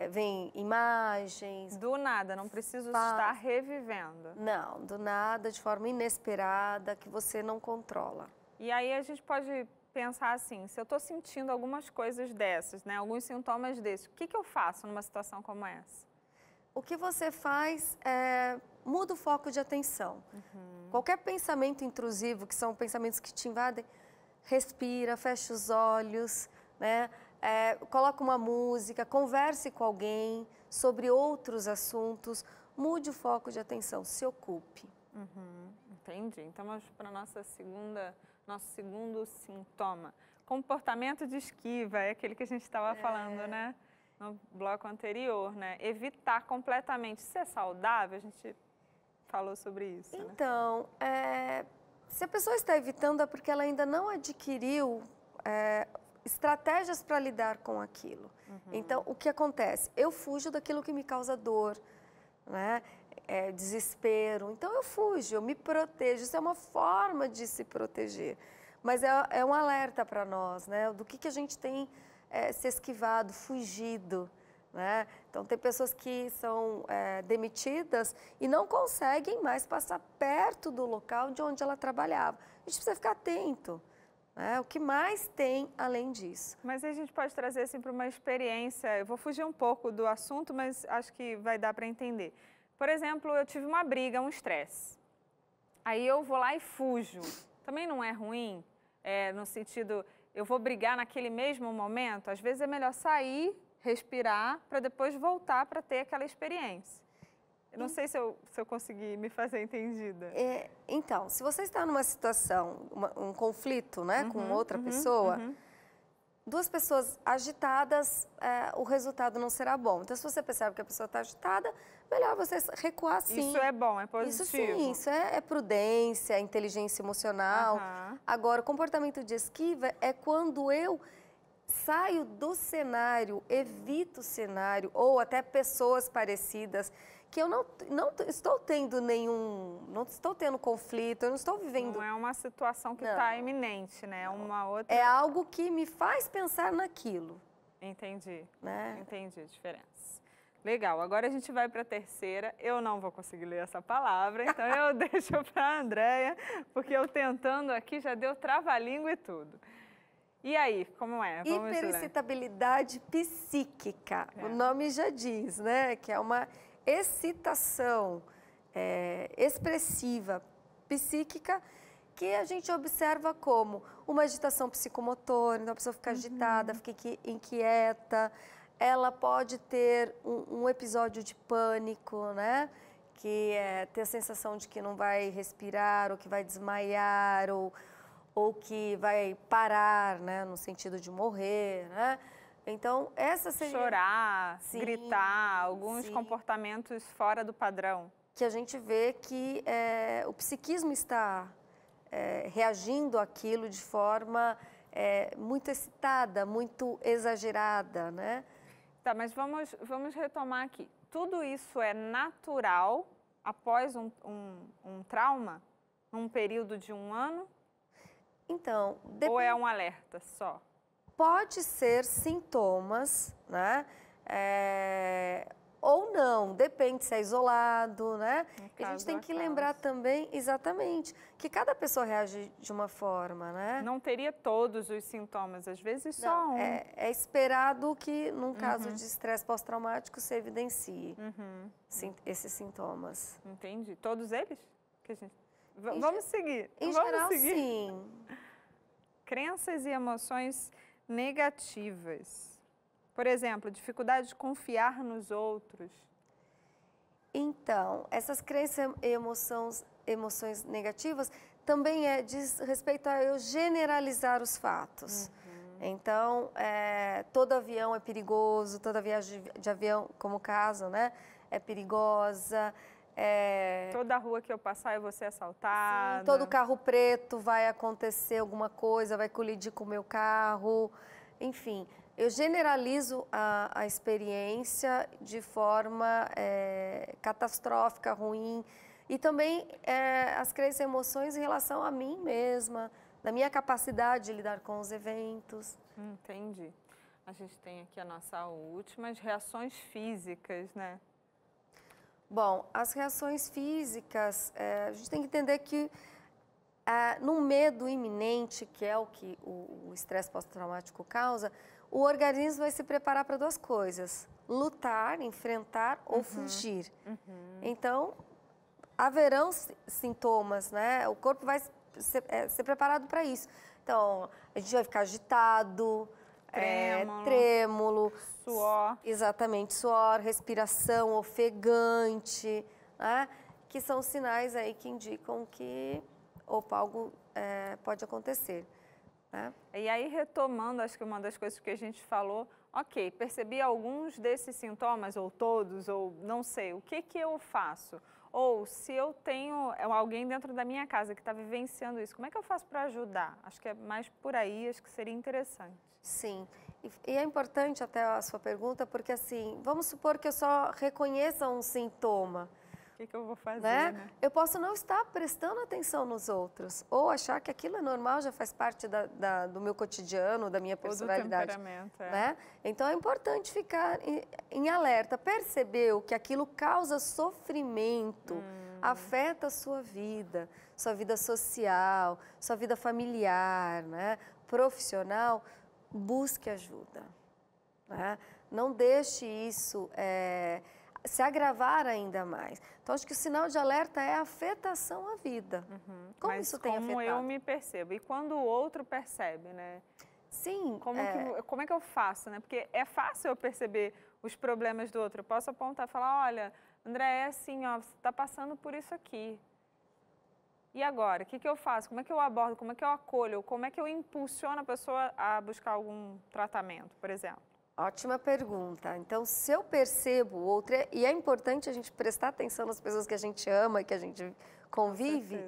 vem imagens... Do nada, não preciso estar revivendo. Não, do nada, de forma inesperada, que você não controla. E aí a gente pode pensar assim, se eu estou sentindo algumas coisas dessas, né, alguns sintomas desses, o que eu faço numa situação como essa? O que você faz é muda o foco de atenção. Qualquer pensamento intrusivo, que são pensamentos que te invadem, respira, fecha os olhos, né? Coloca uma música, converse com alguém sobre outros assuntos, mude o foco de atenção, se ocupe. Entendi. Então, vamos para nosso segundo sintoma. Comportamento de esquiva, é aquele que a gente estava falando, né? No bloco anterior, né? Evitar completamente. Isso é saudável? A gente falou sobre isso, Então, se a pessoa está evitando é porque ela ainda não adquiriu... estratégias para lidar com aquilo. Então, o que acontece? Eu fujo daquilo que me causa dor, né? Desespero. Então, eu fujo, eu me protejo. Isso é uma forma de se proteger. Mas é um alerta para nós, né? Do que a gente tem se esquivado, fugido, né? Então, tem pessoas que são demitidas e não conseguem mais passar perto do local de onde ela trabalhava. A gente precisa ficar atento. O que mais tem além disso? Mas a gente pode trazer assim para uma experiência, eu vou fugir um pouco do assunto, mas acho que vai dar para entender. Por exemplo, eu tive uma briga, um estresse. Aí eu vou lá e fujo. também não é ruim, no sentido, eu vou brigar naquele mesmo momento? Às vezes é melhor sair, respirar, para depois voltar para ter aquela experiência. Eu não sei se eu consegui me fazer entendida. Então, se você está numa situação, um conflito, né, com outra pessoa, duas pessoas agitadas, o resultado não será bom. Então, se você percebe que a pessoa está agitada, melhor você recuar sim. Isso é bom, é positivo. Isso sim, isso é prudência, inteligência emocional. Agora, o comportamento de esquiva é quando eu saio do cenário, evito o cenário, ou até pessoas parecidas, que eu não estou tendo não estou tendo conflito, eu não estou vivendo... Não é uma situação que está iminente, né? É uma outra... É algo que me faz pensar naquilo. Entendi, né? Entendi a diferença. Legal, agora a gente vai para a terceira. Eu não vou conseguir ler essa palavra, então eu deixo para a Andréia, porque eu tentando aqui já deu trava-língua e tudo. E aí, como é? Vamos Hiperexcitabilidade psíquica, o nome já diz, né? Que é uma excitação expressiva, psíquica, que a gente observa como uma agitação psicomotora, então a pessoa fica agitada, fica inquieta, ela pode ter um episódio de pânico, né? Que é ter a sensação de que não vai respirar, ou que vai desmaiar, ou que vai parar, né? No sentido de morrer, né? Então, essa seria... Chorar, gritar, alguns comportamentos fora do padrão. Que a gente vê que o psiquismo está reagindo àquilo de forma muito excitada, muito exagerada, né? Tá, mas vamos retomar aqui. Tudo isso é natural após um trauma? Num período de 1 ano? Então... Ou é um alerta só? Pode ser sintomas, né? Ou não, depende se é isolado, né? E a gente tem que lembrar também, exatamente, que cada pessoa reage de uma forma, né? Não teria todos os sintomas, às vezes só um. É esperado que, num caso de estresse pós-traumático, se evidencie esses sintomas. Entendi. Todos eles? Vamos seguir. Em geral, sim. Crenças e emoções negativas. Por exemplo, dificuldade de confiar nos outros. Então, essas crenças e emoções negativas também diz respeito a eu generalizar os fatos. Então, todo avião é perigoso, toda viagem de avião, como o caso, né, é perigosa. Toda rua que eu passar eu vou ser assaltada. Sim, todo carro preto vai acontecer alguma coisa, vai colidir com o meu carro. Enfim, eu generalizo a experiência de forma catastrófica, ruim. E também as crenças e emoções em relação a mim mesma, da minha capacidade de lidar com os eventos. Entendi. A gente tem aqui a nossa última, as reações físicas, né? Bom, as reações físicas, a gente tem que entender que num medo iminente, que é o que o estresse pós-traumático causa, o organismo vai se preparar para 2 coisas: lutar, enfrentar ou fugir. Então, haverão sintomas, né? O corpo vai ser preparado para isso. Então, a gente vai ficar agitado, trêmulo, suor. Exatamente, suor, respiração ofegante, né? Que são sinais aí que indicam que algo pode acontecer. Né? E aí, retomando, acho que uma das coisas que a gente falou, ok, percebi alguns desses sintomas, ou todos, ou não sei, o que eu faço? Ou se eu tenho alguém dentro da minha casa que está vivenciando isso, como é que eu faço para ajudar? Acho que é mais por aí, acho que seria interessante. Sim, e é importante até a sua pergunta, porque assim, vamos supor que eu só reconheça um sintoma. O que eu vou fazer, né? Eu posso não estar prestando atenção nos outros, ou achar que aquilo é normal, já faz parte do meu cotidiano, da minha personalidade. Ou do temperamento, né? Então é importante ficar em alerta, perceber que aquilo causa sofrimento, afeta a sua vida social, sua vida familiar, né? Profissional, busque ajuda. Né? Não deixe isso se agravar ainda mais. Então, acho que o sinal de alerta é a afetação à vida. Como Mas isso tem afetado? como eu me percebo. E quando o outro percebe, né? Sim. Como é que eu faço, né? Porque é fácil eu perceber os problemas do outro. Eu posso apontar e falar, olha, André, é assim, ó, você está passando por isso aqui. E agora? O que eu faço? Como é que eu abordo? Como é que eu acolho? Como é que eu impulsiono a pessoa a buscar algum tratamento, por exemplo? Ótima pergunta. Então, se eu percebo outra, e é importante a gente prestar atenção nas pessoas que a gente ama e que a gente convive,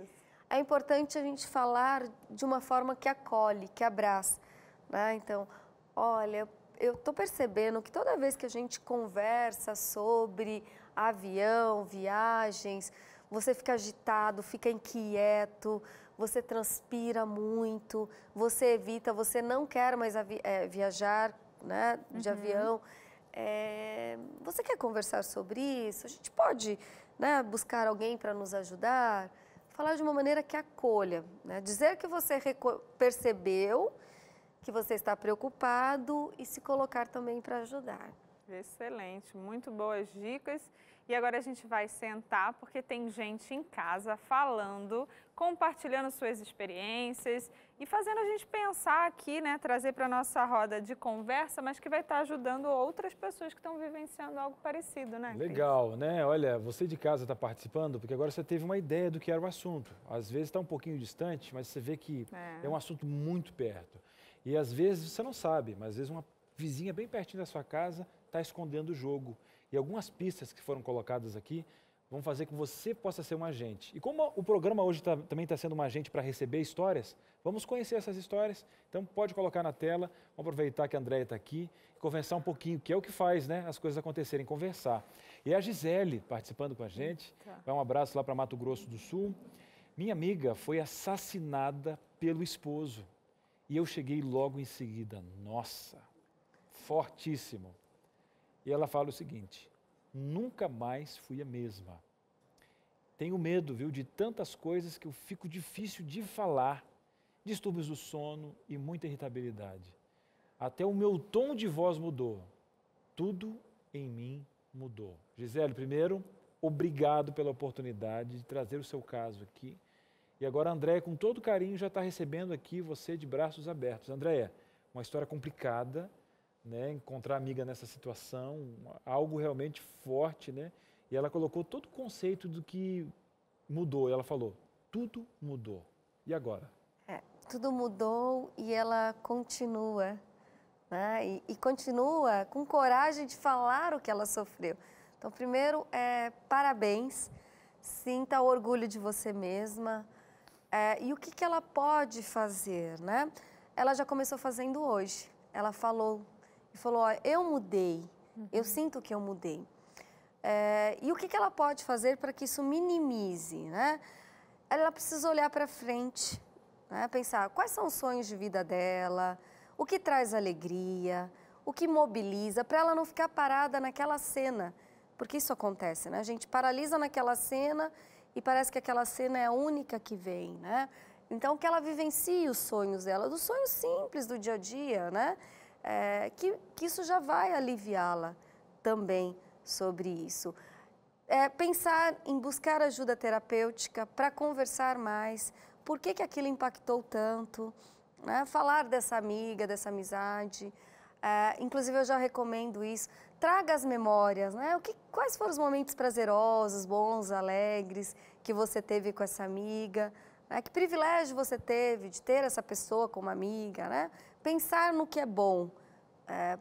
é importante a gente falar de uma forma que acolhe, que abraça, né? Então, olha, eu estou percebendo que toda vez que a gente conversa sobre avião, viagens, você fica agitado, fica inquieto, você transpira muito, você evita, você não quer mais viajar, né, de avião. Você quer conversar sobre isso? A gente pode, né, buscar alguém para nos ajudar? Falar de uma maneira que acolha, né? Dizer que você percebeu que você está preocupado e se colocar também para ajudar. Excelente, muito boas dicas. E agora a gente vai sentar, porque tem gente em casa falando, compartilhando suas experiências e fazendo a gente pensar aqui, né, trazer para a nossa roda de conversa, mas que vai estar ajudando outras pessoas que estão vivenciando algo parecido, né, Cris? Legal, né? Olha, você de casa está participando, porque agora você teve uma ideia do que era o assunto. Às vezes está um pouquinho distante, mas você vê que é um assunto muito perto. E às vezes você não sabe, mas às vezes uma vizinha bem pertinho da sua casa está escondendo o jogo. E algumas pistas que foram colocadas aqui vão fazer com que você possa ser um agente. E como o programa hoje também está sendo um agente para receber histórias, vamos conhecer essas histórias. Então pode colocar na tela, vamos aproveitar que a Andréia está aqui e conversar um pouquinho, que é o que faz, né, as coisas acontecerem, conversar. E a Gisele participando com a gente, vai um abraço lá para Mato Grosso do Sul. Minha amiga foi assassinada pelo esposo e eu cheguei logo em seguida. Nossa, fortíssimo. E ela fala o seguinte: nunca mais fui a mesma. Tenho medo, viu, de tantas coisas que eu fico difícil de falar. Distúrbios do sono e muita irritabilidade. Até o meu tom de voz mudou. Tudo em mim mudou. Gisele, primeiro, obrigado pela oportunidade de trazer o seu caso aqui. E agora a Andréia, com todo carinho, já está recebendo aqui você de braços abertos. Andréia, uma história complicada, né, encontrar amiga nessa situação, algo realmente forte, né? E ela colocou todo o conceito do que mudou. Ela falou, tudo mudou. E agora? Tudo mudou e ela continua, né? E continua com coragem de falar o que ela sofreu. Então, primeiro, parabéns, sinta orgulho de você mesma. E o que ela pode fazer, né? Ela já começou fazendo hoje. Ela falou, ó, eu mudei, eu sinto que eu mudei. E o que ela pode fazer para que isso minimize, né? Ela precisa olhar para frente, né? Pensar quais são os sonhos de vida dela, o que traz alegria, o que mobiliza, para ela não ficar parada naquela cena, porque isso acontece, né? A gente paralisa naquela cena e parece que aquela cena é a única que vem, né? Então, que ela vivencie os sonhos dela, dos sonhos simples do dia a dia, né? Que isso já vai aliviá-la também sobre isso. Pensar em buscar ajuda terapêutica para conversar mais, por que aquilo impactou tanto, né? Falar dessa amiga, dessa amizade. Inclusive, eu já recomendo isso. Traga as memórias, né? Quais foram os momentos prazerosos, bons, alegres que você teve com essa amiga? Né? Que privilégio você teve de ter essa pessoa como amiga, né? Pensar no que é bom,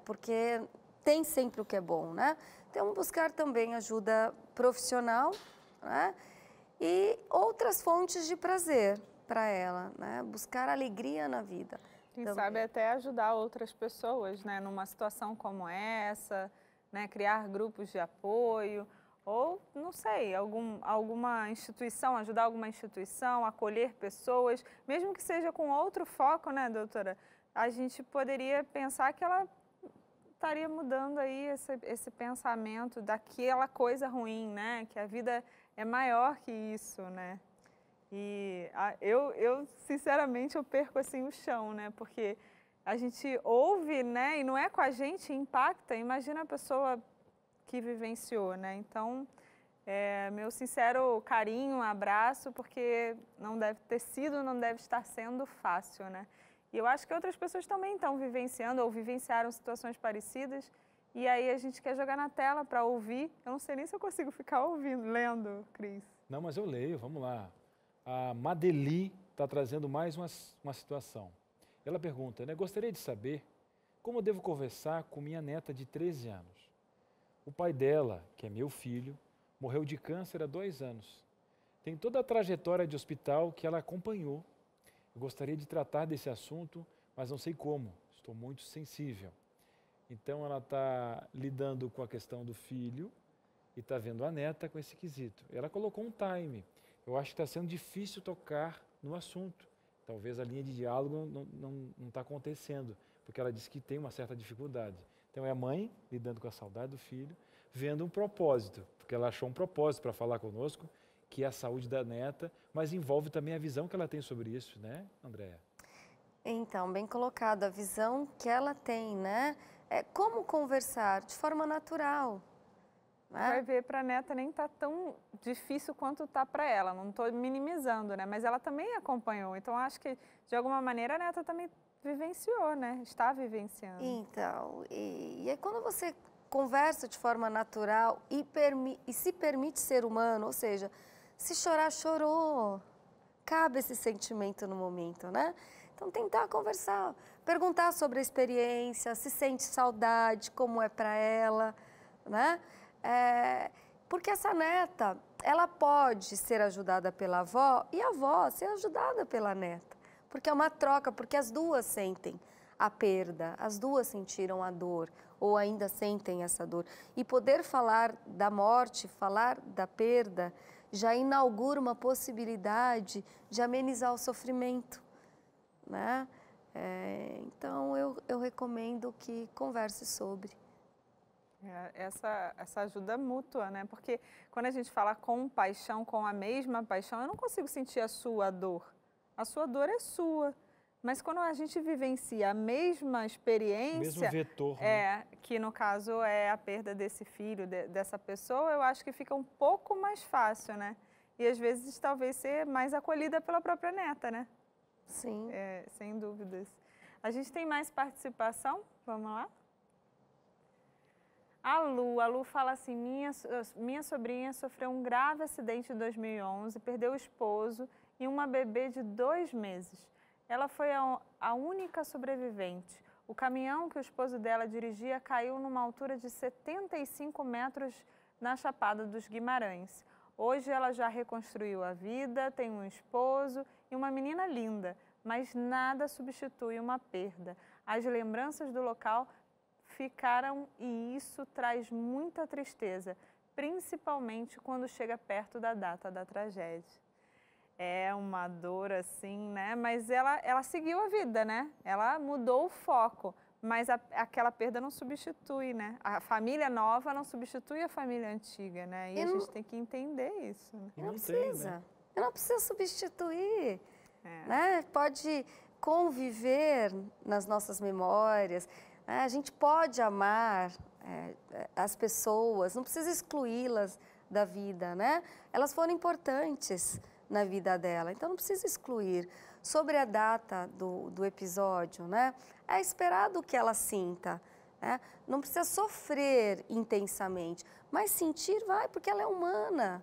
porque tem sempre o que é bom, né? Então, buscar também ajuda profissional, né? E outras fontes de prazer para ela, né? Buscar alegria na vida. Quem sabe até ajudar outras pessoas, né? Numa situação como essa, né? Criar grupos de apoio. Ou, não sei, alguma instituição, ajudar alguma instituição, acolher pessoas, mesmo que seja com outro foco, né, doutora? A gente poderia pensar que ela estaria mudando aí esse pensamento daquela coisa ruim, né? Que a vida é maior que isso, né? E eu sinceramente, eu perco assim o chão, né? Porque a gente ouve, né? E não é com a gente, impacta. Imagina a pessoa que vivenciou, né? Então, meu sincero carinho, abraço, porque não deve ter sido, não deve estar sendo fácil, né? E eu acho que outras pessoas também estão vivenciando ou vivenciaram situações parecidas. E aí a gente quer jogar na tela para ouvir. Eu não sei nem se eu consigo ficar ouvindo, lendo, Cris. Não, mas eu leio, vamos lá. A Madeli está trazendo mais uma situação. Ela pergunta, né? Gostaria de saber como eu devo conversar com minha neta de 13 anos. O pai dela, que é meu filho, morreu de câncer há 2 anos. Tem toda a trajetória de hospital que ela acompanhou. Eu gostaria de tratar desse assunto, mas não sei como. Estou muito sensível. Então, ela está lidando com a questão do filho e está vendo a neta com esse quesito. Ela colocou um time. Eu acho que está sendo difícil tocar no assunto. Talvez a linha de diálogo não está acontecendo, porque ela disse que tem uma certa dificuldade. Então, é a mãe lidando com a saudade do filho, vendo um propósito, porque ela achou um propósito para falar conosco, que é a saúde da neta, mas envolve também a visão que ela tem sobre isso, né, Andréa? Então, bem colocado, a visão que ela tem, né? É como conversar de forma natural. Né? Vai ver, para a neta nem está tão difícil quanto está para ela, não estou minimizando, né? Mas ela também acompanhou, então acho que de alguma maneira a neta também vivenciou, né? Está vivenciando. Então, e aí quando você conversa de forma natural e se permite ser humano, ou seja, se chorar, chorou, cabe esse sentimento no momento, né? Então, tentar conversar, perguntar sobre a experiência, se sente saudade, como é para ela, né? Porque essa neta, ela pode ser ajudada pela avó e a avó ser ajudada pela neta. Porque é uma troca, porque as duas sentem a perda, as duas sentiram a dor ou ainda sentem essa dor. E poder falar da morte, falar da perda, já inaugura uma possibilidade de amenizar o sofrimento. Né? Então, eu recomendo que converse sobre. Essa ajuda mútua, né? Porque quando a gente fala com paixão, com a mesma paixão, eu não consigo sentir a sua dor. A sua dor é sua. Mas quando a gente vivencia a mesma experiência... Mesmo vetor, né? Que no caso é a perda desse filho, dessa pessoa, eu acho que fica um pouco mais fácil, né? E às vezes talvez ser mais acolhida pela própria neta, né? Sim. Sem dúvidas. A gente tem mais participação? Vamos lá? A Lu fala assim, minha sobrinha sofreu um grave acidente em 2011, perdeu o esposo e uma bebê de 2 meses. Ela foi a única sobrevivente. O caminhão que o esposo dela dirigia caiu numa altura de 75 metros na Chapada dos Guimarães. Hoje ela já reconstruiu a vida, tem um esposo e uma menina linda, mas nada substitui uma perda. As lembranças do local ficaram e isso traz muita tristeza, principalmente quando chega perto da data da tragédia. É uma dor assim, né? Mas ela seguiu a vida, né? Ela mudou o foco, mas aquela perda não substitui, né? A família nova não substitui a família antiga, né? E a gente tem que entender isso. Né? Não precisa. Né? Não precisa substituir. Né? Pode conviver nas nossas memórias. Né? A gente pode amar as pessoas, não precisa excluí-las da vida, né? Elas foram importantes na vida dela, então não precisa excluir. Sobre a data do episódio, né? É esperado que ela sinta, né? Não precisa sofrer intensamente, mas sentir vai, porque ela é humana,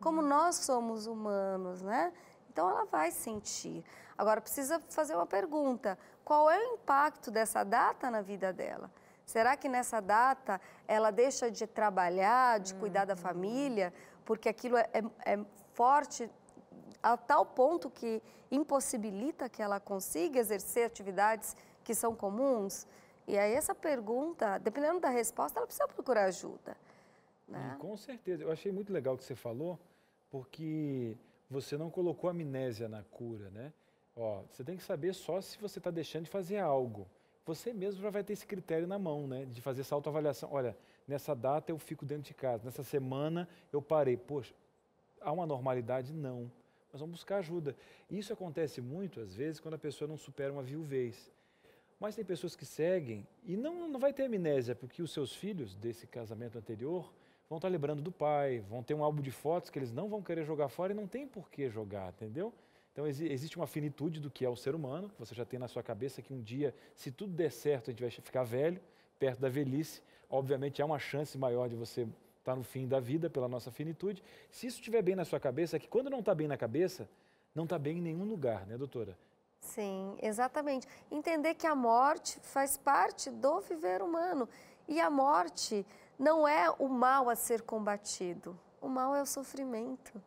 como nós somos humanos, né? Então ela vai sentir. Agora precisa fazer uma pergunta, qual é o impacto dessa data na vida dela? Será que nessa data ela deixa de trabalhar, de cuidar da família, porque aquilo é forte a tal ponto que impossibilita que ela consiga exercer atividades que são comuns? E aí essa pergunta, dependendo da resposta, ela precisa procurar ajuda. Né? Com certeza. Eu achei muito legal o que você falou, porque você não colocou amnésia na cura, né? Você tem que saber só se você está deixando de fazer algo. Você mesmo já vai ter esse critério na mão, né? De fazer essa autoavaliação. Olha, nessa data eu fico dentro de casa, nessa semana eu parei. Poxa, há uma normalidade? Não. Mas vamos buscar ajuda. Isso acontece muito, às vezes, quando a pessoa não supera uma viuvez. Mas tem pessoas que seguem e não vai ter amnésia, porque os seus filhos desse casamento anterior vão estar lembrando do pai, vão ter um álbum de fotos que eles não vão querer jogar fora e não tem por que jogar, entendeu? Então existe uma finitude do que é o ser humano, que você já tem na sua cabeça que um dia, se tudo der certo, a gente vai ficar velho, perto da velhice. Obviamente há uma chance maior de você estar no fim da vida pela nossa finitude. Se isso estiver bem na sua cabeça, é que quando não está bem na cabeça, não está bem em nenhum lugar, né, doutora? Sim, exatamente. Entender que a morte faz parte do viver humano. E a morte não é o mal a ser combatido. O mal é o sofrimento,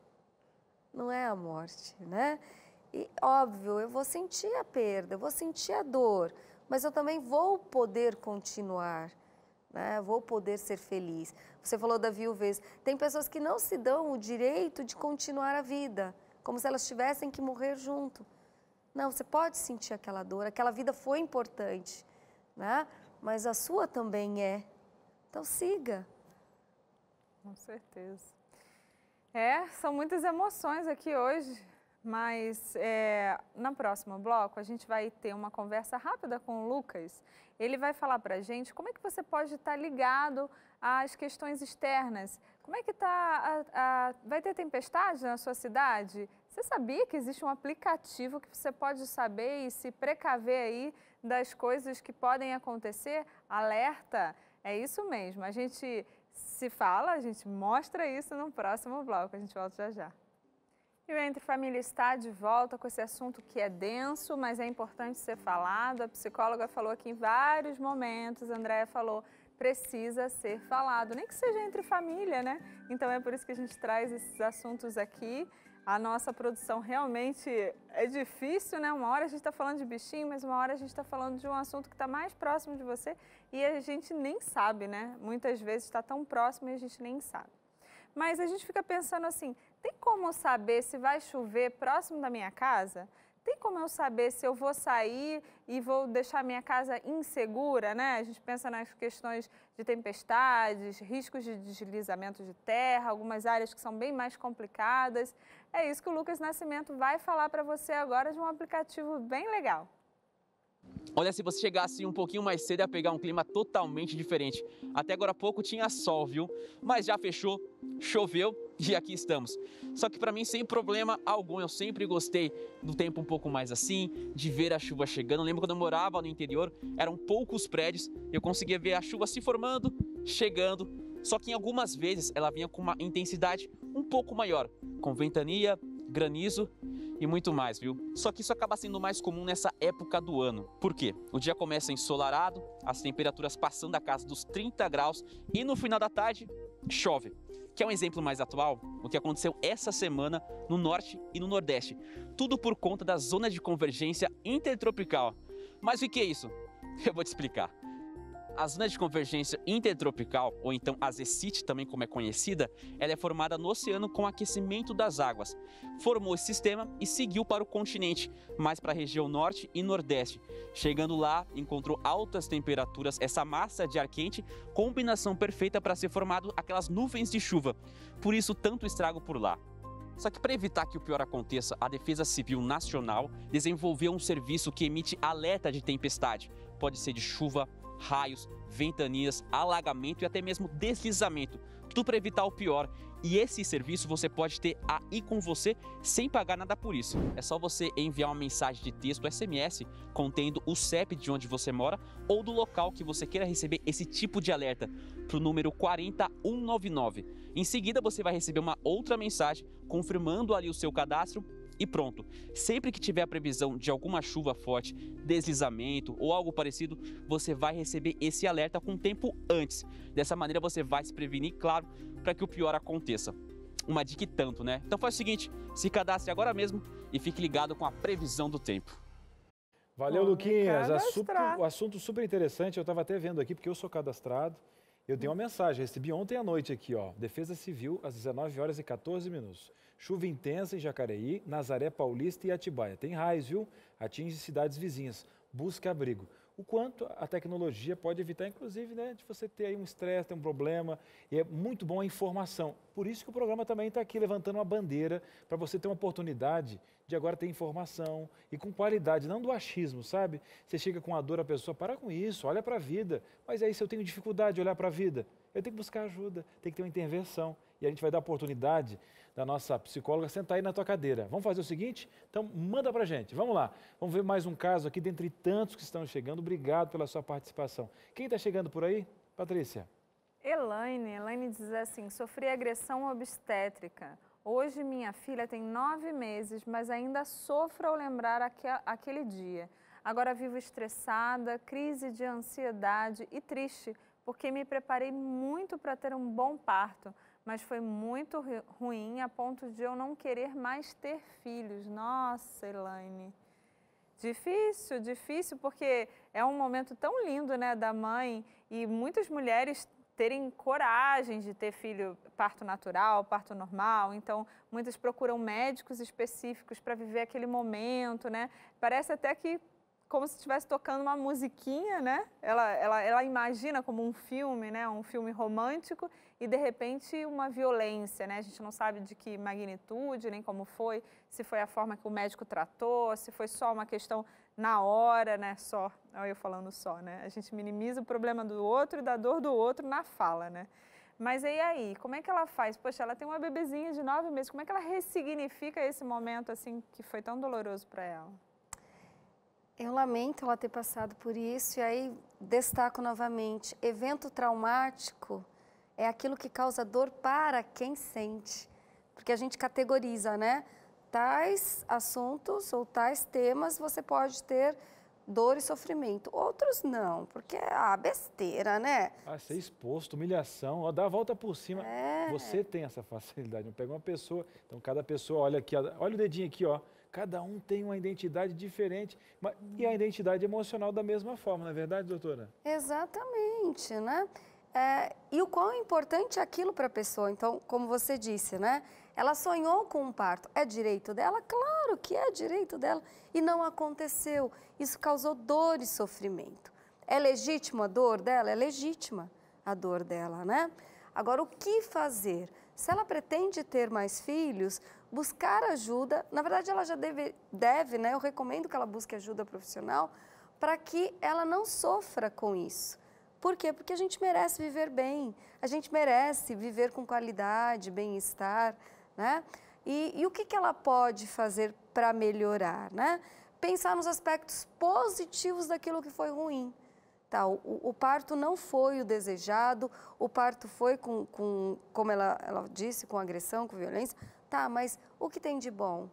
não é a morte, né? E, óbvio, eu vou sentir a perda, eu vou sentir a dor, mas eu também vou poder continuar, né? Vou poder ser feliz. Você falou da viuvez. Tem pessoas que não se dão o direito de continuar a vida, como se elas tivessem que morrer junto. Não, você pode sentir aquela dor, aquela vida foi importante, né? Mas a sua também é. Então siga. Com certeza. São muitas emoções aqui hoje, mas no próximo bloco a gente vai ter uma conversa rápida com o Lucas. Ele vai falar pra gente como é que você pode estar ligado às questões externas. Como é que vai ter tempestade na sua cidade? Você sabia que existe um aplicativo que você pode saber e se precaver aí das coisas que podem acontecer? Alerta! É isso mesmo. A gente a gente mostra isso no próximo bloco. A gente volta já já. E o Entre Família está de volta com esse assunto que é denso, mas é importante ser falado. A psicóloga falou aqui em vários momentos, a Andréia falou, precisa ser falado, nem que seja entre família, né? Então é por isso que a gente traz esses assuntos aqui. A nossa produção realmente é difícil, né? Uma hora a gente está falando de bichinho, mas uma hora a gente está falando de um assunto que está mais próximo de você e a gente nem sabe, né? Muitas vezes está tão próximo e a gente nem sabe. Mas a gente fica pensando assim, tem como saber se vai chover próximo da minha casa? Tem como eu saber se eu vou sair e vou deixar minha casa insegura, né? A gente pensa nas questões de tempestades, riscos de deslizamento de terra, algumas áreas que são bem mais complicadas. É isso que o Lucas Nascimento vai falar para você agora de um aplicativo bem legal. Olha, se você chegasse um pouquinho mais cedo, ia pegar um clima totalmente diferente. Até agora há pouco tinha sol, viu? Mas já fechou, choveu e aqui estamos. Só que para mim, sem problema algum, eu sempre gostei do tempo um pouco mais assim, de ver a chuva chegando. Eu lembro quando eu morava no interior, eram poucos prédios, eu conseguia ver a chuva se formando, chegando. Só que em algumas vezes ela vinha com uma intensidade um pouco maior, com ventania, granizo e muito mais, viu? Só que isso acaba sendo mais comum nessa época do ano. Por quê? O dia começa ensolarado, as temperaturas passando a casa dos 30 graus e no final da tarde chove. Que é um exemplo mais atual, o que aconteceu essa semana no norte e no nordeste. Tudo por conta da zona de convergência intertropical. Mas o que é isso? Eu vou te explicar. A zona de convergência intertropical, ou então a ZECIT, também como é conhecida, ela é formada no oceano com aquecimento das águas. Formou esse sistema e seguiu para o continente, mais para a região norte e nordeste. Chegando lá, encontrou altas temperaturas, essa massa de ar quente, combinação perfeita para ser formado aquelas nuvens de chuva. Por isso, tanto estrago por lá. Só que para evitar que o pior aconteça, a Defesa Civil Nacional desenvolveu um serviço que emite alerta de tempestade. Pode ser de chuva, raios, ventanias, alagamento e até mesmo deslizamento. Tudo para evitar o pior. E esse serviço você pode ter aí com você sem pagar nada por isso. É só você enviar uma mensagem de texto SMS contendo o CEP de onde você mora ou do local que você queira receber esse tipo de alerta para o número 40199. Em seguida você vai receber uma outra mensagem confirmando ali o seu cadastro e pronto. Sempre que tiver a previsão de alguma chuva forte, deslizamento ou algo parecido, você vai receber esse alerta com tempo antes. Dessa maneira você vai se prevenir, claro, para que o pior aconteça. Uma dica e tanto, né? Então faz o seguinte, se cadastre agora mesmo e fique ligado com a previsão do tempo. Valeu, Luquinhas. Assunto super interessante. Eu estava até vendo aqui, porque eu sou cadastrado. Eu dei uma mensagem, recebi ontem à noite aqui, ó. Defesa Civil, às 19 horas e 14 minutos. Chuva intensa em Jacareí, Nazaré Paulista e Atibaia. Tem raios, viu? Atinge cidades vizinhas. Busca abrigo. o quanto a tecnologia pode evitar, inclusive, né, de você ter aí um estresse, ter um problema, e é muito bom a informação. Por isso que o programa também está aqui levantando uma bandeira para você ter uma oportunidade de agora ter informação e com qualidade, não do achismo, sabe? Você chega com a dor, a pessoa, para com isso, olha para a vida. Mas aí se eu tenho dificuldade de olhar para a vida, eu tenho que buscar ajuda, tem que ter uma intervenção. E a gente vai dar a oportunidade da nossa psicóloga sentar aí na tua cadeira. Vamos fazer o seguinte? Então, manda pra gente. Vamos lá. Vamos ver mais um caso aqui, dentre tantos que estão chegando. Obrigado pela sua participação. Quem está chegando por aí? Patrícia. Elaine diz assim, sofri agressão obstétrica. Hoje minha filha tem 9 meses, mas ainda sofro ao lembrar aquele dia. Agora vivo estressada, crise de ansiedade e triste, porque me preparei muito para ter um bom parto. Mas foi muito ruim a ponto de eu não querer mais ter filhos. Nossa, Elaine. Difícil, porque é um momento tão lindo, né, da mãe e muitas mulheres terem coragem de ter filho parto natural, parto normal. Então, muitas procuram médicos específicos para viver aquele momento, né? Parece até que como se estivesse tocando uma musiquinha, né? Ela imagina como um filme, né? Um filme romântico e, de repente, uma violência, né? A gente não sabe de que magnitude, nem como foi, se foi a forma que o médico tratou, se foi só uma questão na hora, né? Só, olha eu falando só, né? A gente minimiza o problema do outro e da dor do outro na fala, né? Mas e aí, como é que ela faz? Poxa, ela tem uma bebezinha de 9 meses, como é que ela ressignifica esse momento, assim, que foi tão doloroso para ela? Eu lamento ela ter passado por isso e aí destaco novamente, evento traumático é aquilo que causa dor para quem sente, porque a gente categoriza, né? Tais assuntos ou tais temas você pode ter dor e sofrimento, outros não, porque besteira, né? Ser exposto, humilhação, ó, dá a volta por cima, você tem essa facilidade, pega uma pessoa, então cada pessoa olha aqui, olha o dedinho aqui, ó. Cada um tem uma identidade diferente e a identidade emocional da mesma forma, não é verdade, doutora? Exatamente, né? E o quão importante é aquilo para a pessoa. Então, como você disse, né? Ela sonhou com um parto. É direito dela? Claro que é direito dela. E não aconteceu. Isso causou dor e sofrimento. É legítima a dor dela? É legítima a dor dela, né? Agora, o que fazer? Se ela pretende ter mais filhos, buscar ajuda, na verdade ela já deve, né? Eu recomendo que ela busque ajuda profissional para que ela não sofra com isso. Por quê? Porque a gente merece viver bem, a gente merece viver com qualidade, bem-estar, né? E o que ela pode fazer para melhorar, né? Pensar nos aspectos positivos daquilo que foi ruim. Tá, o parto não foi o desejado, o parto foi como ela disse, com agressão, com violência. Tá, mas o que tem de bom?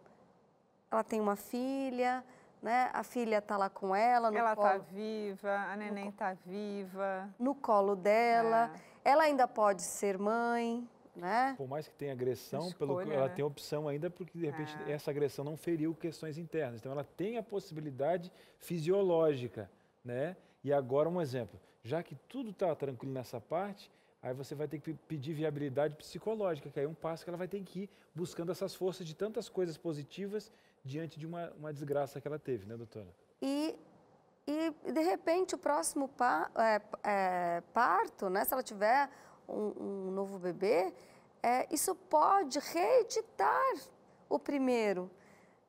Ela tem uma filha, né? A filha tá lá com ela no ela colo. Ela tá viva, a neném tá viva. No colo dela. Ela ainda pode ser mãe, né? Por mais que tenha agressão, ela tem opção ainda, porque de repente essa agressão não feriu questões internas. Então ela tem a possibilidade fisiológica, né? E agora um exemplo, já que tudo está tranquilo nessa parte, aí você vai ter que pedir viabilidade psicológica, que aí é um passo que ela vai ter que ir buscando essas forças de tantas coisas positivas diante de uma desgraça que ela teve, né, doutora? E de repente o próximo parto, né, se ela tiver um novo bebê, isso pode reeditar o primeiro.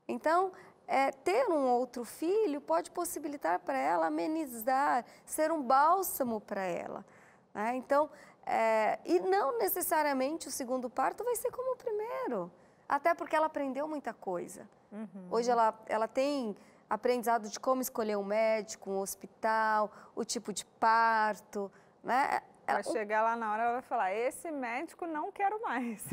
Então, ter um outro filho pode possibilitar para ela amenizar, ser um bálsamo para ela, né? Então, e não necessariamente o segundo parto vai ser como o primeiro, até porque ela aprendeu muita coisa. Hoje ela tem aprendizado de como escolher um médico, um hospital, o tipo de parto, né? Vai chegar lá na hora, ela vai falar, esse médico não quero mais.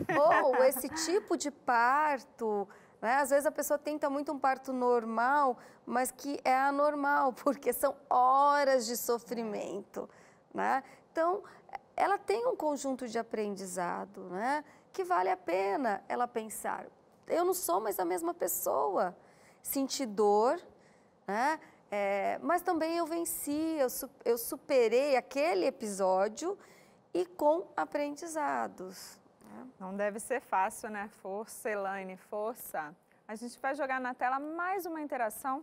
Ou esse tipo de parto, né? Às vezes a pessoa tenta muito um parto normal, mas que é anormal, porque são horas de sofrimento, né? Então, ela tem um conjunto de aprendizado, né? Que vale a pena ela pensar, eu não sou mais a mesma pessoa, senti dor, né? Mas também eu venci, eu superei aquele episódio e com aprendizados. Não deve ser fácil, né? Força, Elaine, força. A gente vai jogar na tela mais uma interação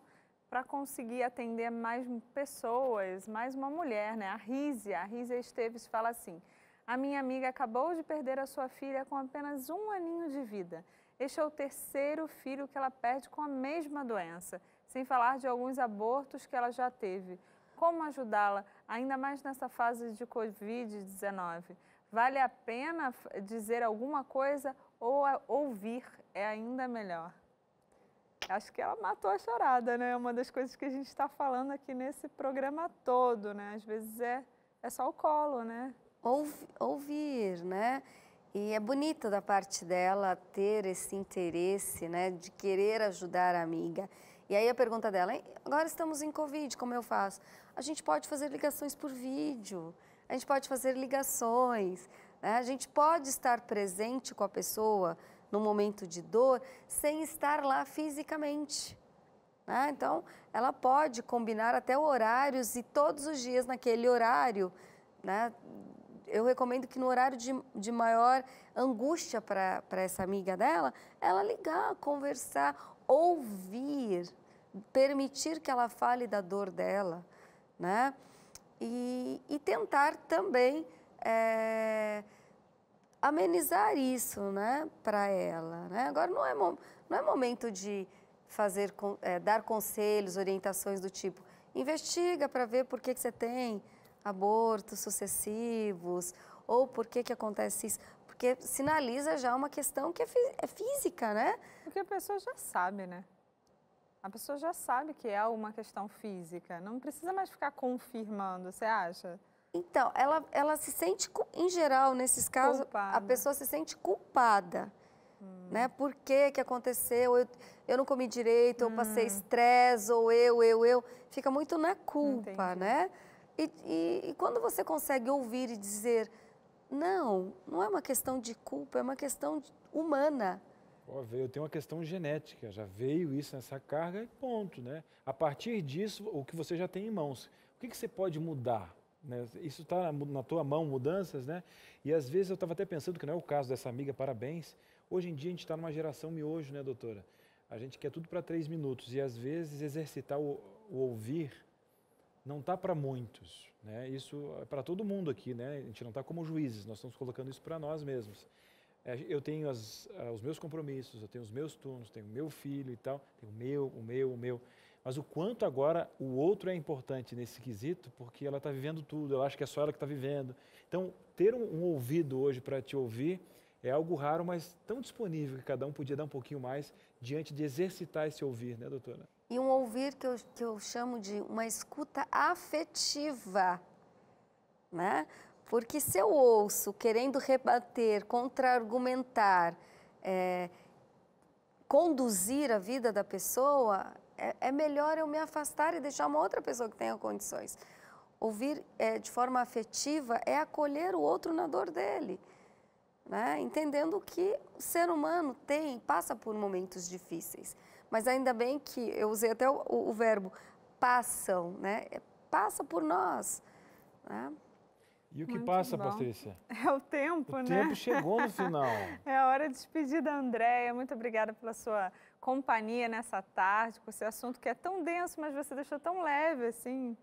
para conseguir atender mais pessoas, mais uma mulher, né? A Rízia Esteves fala assim: a minha amiga acabou de perder a sua filha com apenas 1 aninho de vida. Este é o 3º filho que ela perde com a mesma doença, sem falar de alguns abortos que ela já teve. Como ajudá-la, ainda mais nessa fase de Covid-19? Vale a pena dizer alguma coisa ou ouvir é ainda melhor? Acho que ela matou a charada, né? Uma das coisas que a gente está falando aqui nesse programa todo, né? Às vezes é só o colo, né? Ouvir, né? E é bonito da parte dela ter esse interesse, né? De querer ajudar a amiga. E aí a pergunta dela, agora estamos em Covid, como eu faço? A gente pode fazer ligações por vídeo, a gente pode fazer ligações, né? A gente pode estar presente com a pessoa no momento de dor, sem estar lá fisicamente. Né? Então, ela pode combinar até horários e todos os dias naquele horário. Né? Eu recomendo que no horário de maior angústia para essa amiga dela, ela ligar, conversar, ouvir, permitir que ela fale da dor dela. Né? E tentar também amenizar isso, né, para ela, né? Agora não é momento de dar conselhos, orientações do tipo, investiga para ver por que você tem abortos sucessivos ou por que acontece isso, porque sinaliza já uma questão que é física, né? Porque a pessoa já sabe, né? A pessoa já sabe que é uma questão física, não precisa mais ficar confirmando, você acha? Então, ela se sente, em geral, nesses casos, culpada. A pessoa se sente culpada, né? Por que aconteceu? Eu não comi direito, eu passei estresse, ou eu. Fica muito na culpa, entendi. Né? E quando você consegue ouvir e dizer, não é uma questão de culpa, é uma questão humana. Eu tenho uma questão genética, já veio isso nessa carga e ponto, né? A partir disso, o que você já tem em mãos, o que você pode mudar? Né? Isso está na tua mão, mudanças, né? E às vezes eu estava até pensando que não é o caso dessa amiga, parabéns. Hoje em dia a gente está numa geração miojo, né, doutora? A gente quer tudo para 3 minutos e às vezes exercitar o ouvir não está para muitos, né? Isso é para todo mundo aqui, né? A gente não está como juízes, nós estamos colocando isso para nós mesmos. Eu tenho os meus compromissos, eu tenho os meus turnos, tenho o meu filho e tal, tenho o meu. Mas o quanto agora o outro é importante nesse quesito, porque ela está vivendo tudo, eu acho que é só ela que está vivendo. Então, ter um ouvido hoje para te ouvir é algo raro, mas tão disponível que cada um podia dar um pouquinho mais diante de exercitar esse ouvir, né, doutora? E um ouvir que eu chamo de uma escuta afetiva, né? Porque se eu ouço querendo rebater, contra-argumentar, conduzir a vida da pessoa, é melhor eu me afastar e deixar uma outra pessoa que tenha condições. Ouvir de forma afetiva é acolher o outro na dor dele, né? Entendendo que o ser humano passa por momentos difíceis. Mas ainda bem que eu usei até o verbo passam, né? Passa por nós, né? E o que passa, Patrícia? É o tempo, né? O tempo chegou no final. É a hora de despedir da Andréia. Muito obrigada pela sua companhia nessa tarde, com esse assunto que é tão denso, mas você deixou tão leve, assim.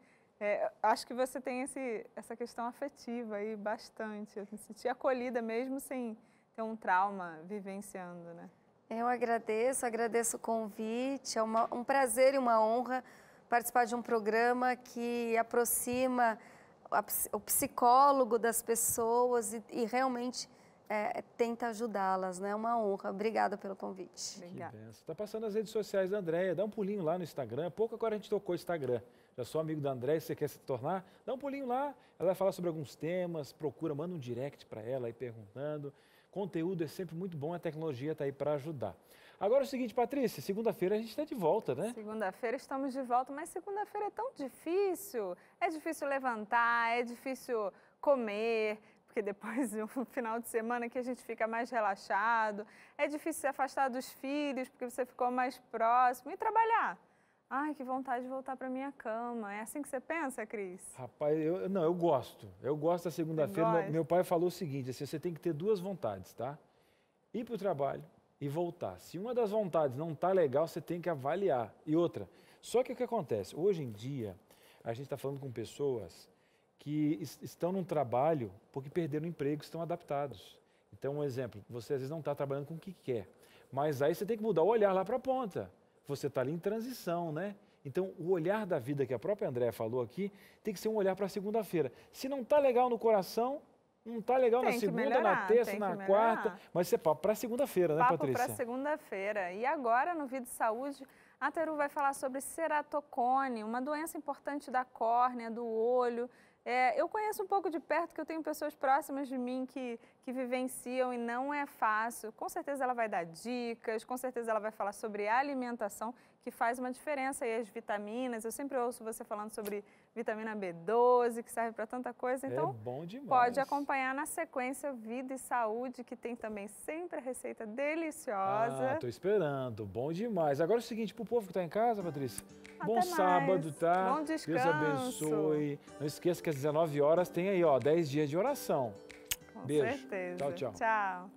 Acho que você tem essa questão afetiva aí bastante. Eu me senti acolhida mesmo sem ter um trauma vivenciando, né? Eu agradeço o convite. É um prazer e uma honra participar de um programa que aproxima o psicólogo das pessoas e realmente tenta ajudá-las, né? É uma honra. Obrigada pelo convite. Obrigada. Está passando as redes sociais da Andréia, dá um pulinho lá no Instagram. Pouco agora a gente tocou o Instagram. Já sou amigo da Andréia, se você quer se tornar, dá um pulinho lá. Ela vai falar sobre alguns temas, manda um direct para ela aí perguntando. Conteúdo é sempre muito bom, a tecnologia está aí para ajudar. Agora é o seguinte, Patrícia, segunda-feira a gente está de volta, né? Segunda-feira estamos de volta, mas segunda-feira é tão difícil. É difícil levantar, é difícil comer, porque depois de um final de semana que a gente fica mais relaxado. É difícil se afastar dos filhos, porque você ficou mais próximo. E trabalhar. Ai, que vontade de voltar para minha cama. É assim que você pensa, Cris? Rapaz, eu gosto. Eu gosto da segunda-feira. Meu pai falou o seguinte, assim, você tem que ter 2 vontades, tá? Ir para o trabalho e voltar. Se uma das vontades não está legal, você tem que avaliar. E outra, Só que o que acontece? Hoje em dia, a gente está falando com pessoas que estão num trabalho porque perderam o emprego, estão adaptados. Então, um exemplo, você às vezes não está trabalhando com o que quer, mas aí você tem que mudar o olhar lá para a ponta. Você está ali em transição, né? Então, o olhar da vida que a própria Andréa falou aqui tem que ser um olhar para segunda-feira. Se não está legal no coração, não está legal na segunda, na terça, na quarta, mas isso é papo para segunda-feira, né, Patrícia? Papo para segunda-feira. E agora, no Vida e Saúde, a Teru vai falar sobre ceratocone, uma doença importante da córnea, do olho. Eu conheço um pouco de perto, que eu tenho pessoas próximas de mim que vivenciam e não é fácil. Com certeza ela vai dar dicas, com certeza ela vai falar sobre alimentação, que faz uma diferença, e as vitaminas. Eu sempre ouço você falando sobre vitamina B12, que serve para tanta coisa. Então, bom demais. Pode acompanhar na sequência Vida e Saúde, que tem também sempre a receita deliciosa. Estou esperando, bom demais. Agora é o seguinte, para o povo que está em casa, Patrícia, Até bom mais. Sábado, tá? Bom descanso. Deus abençoe. Não esqueça que às 19 horas tem aí, 10 dias de oração. Com Beijo. certeza. Tchau, tchau. Tchau.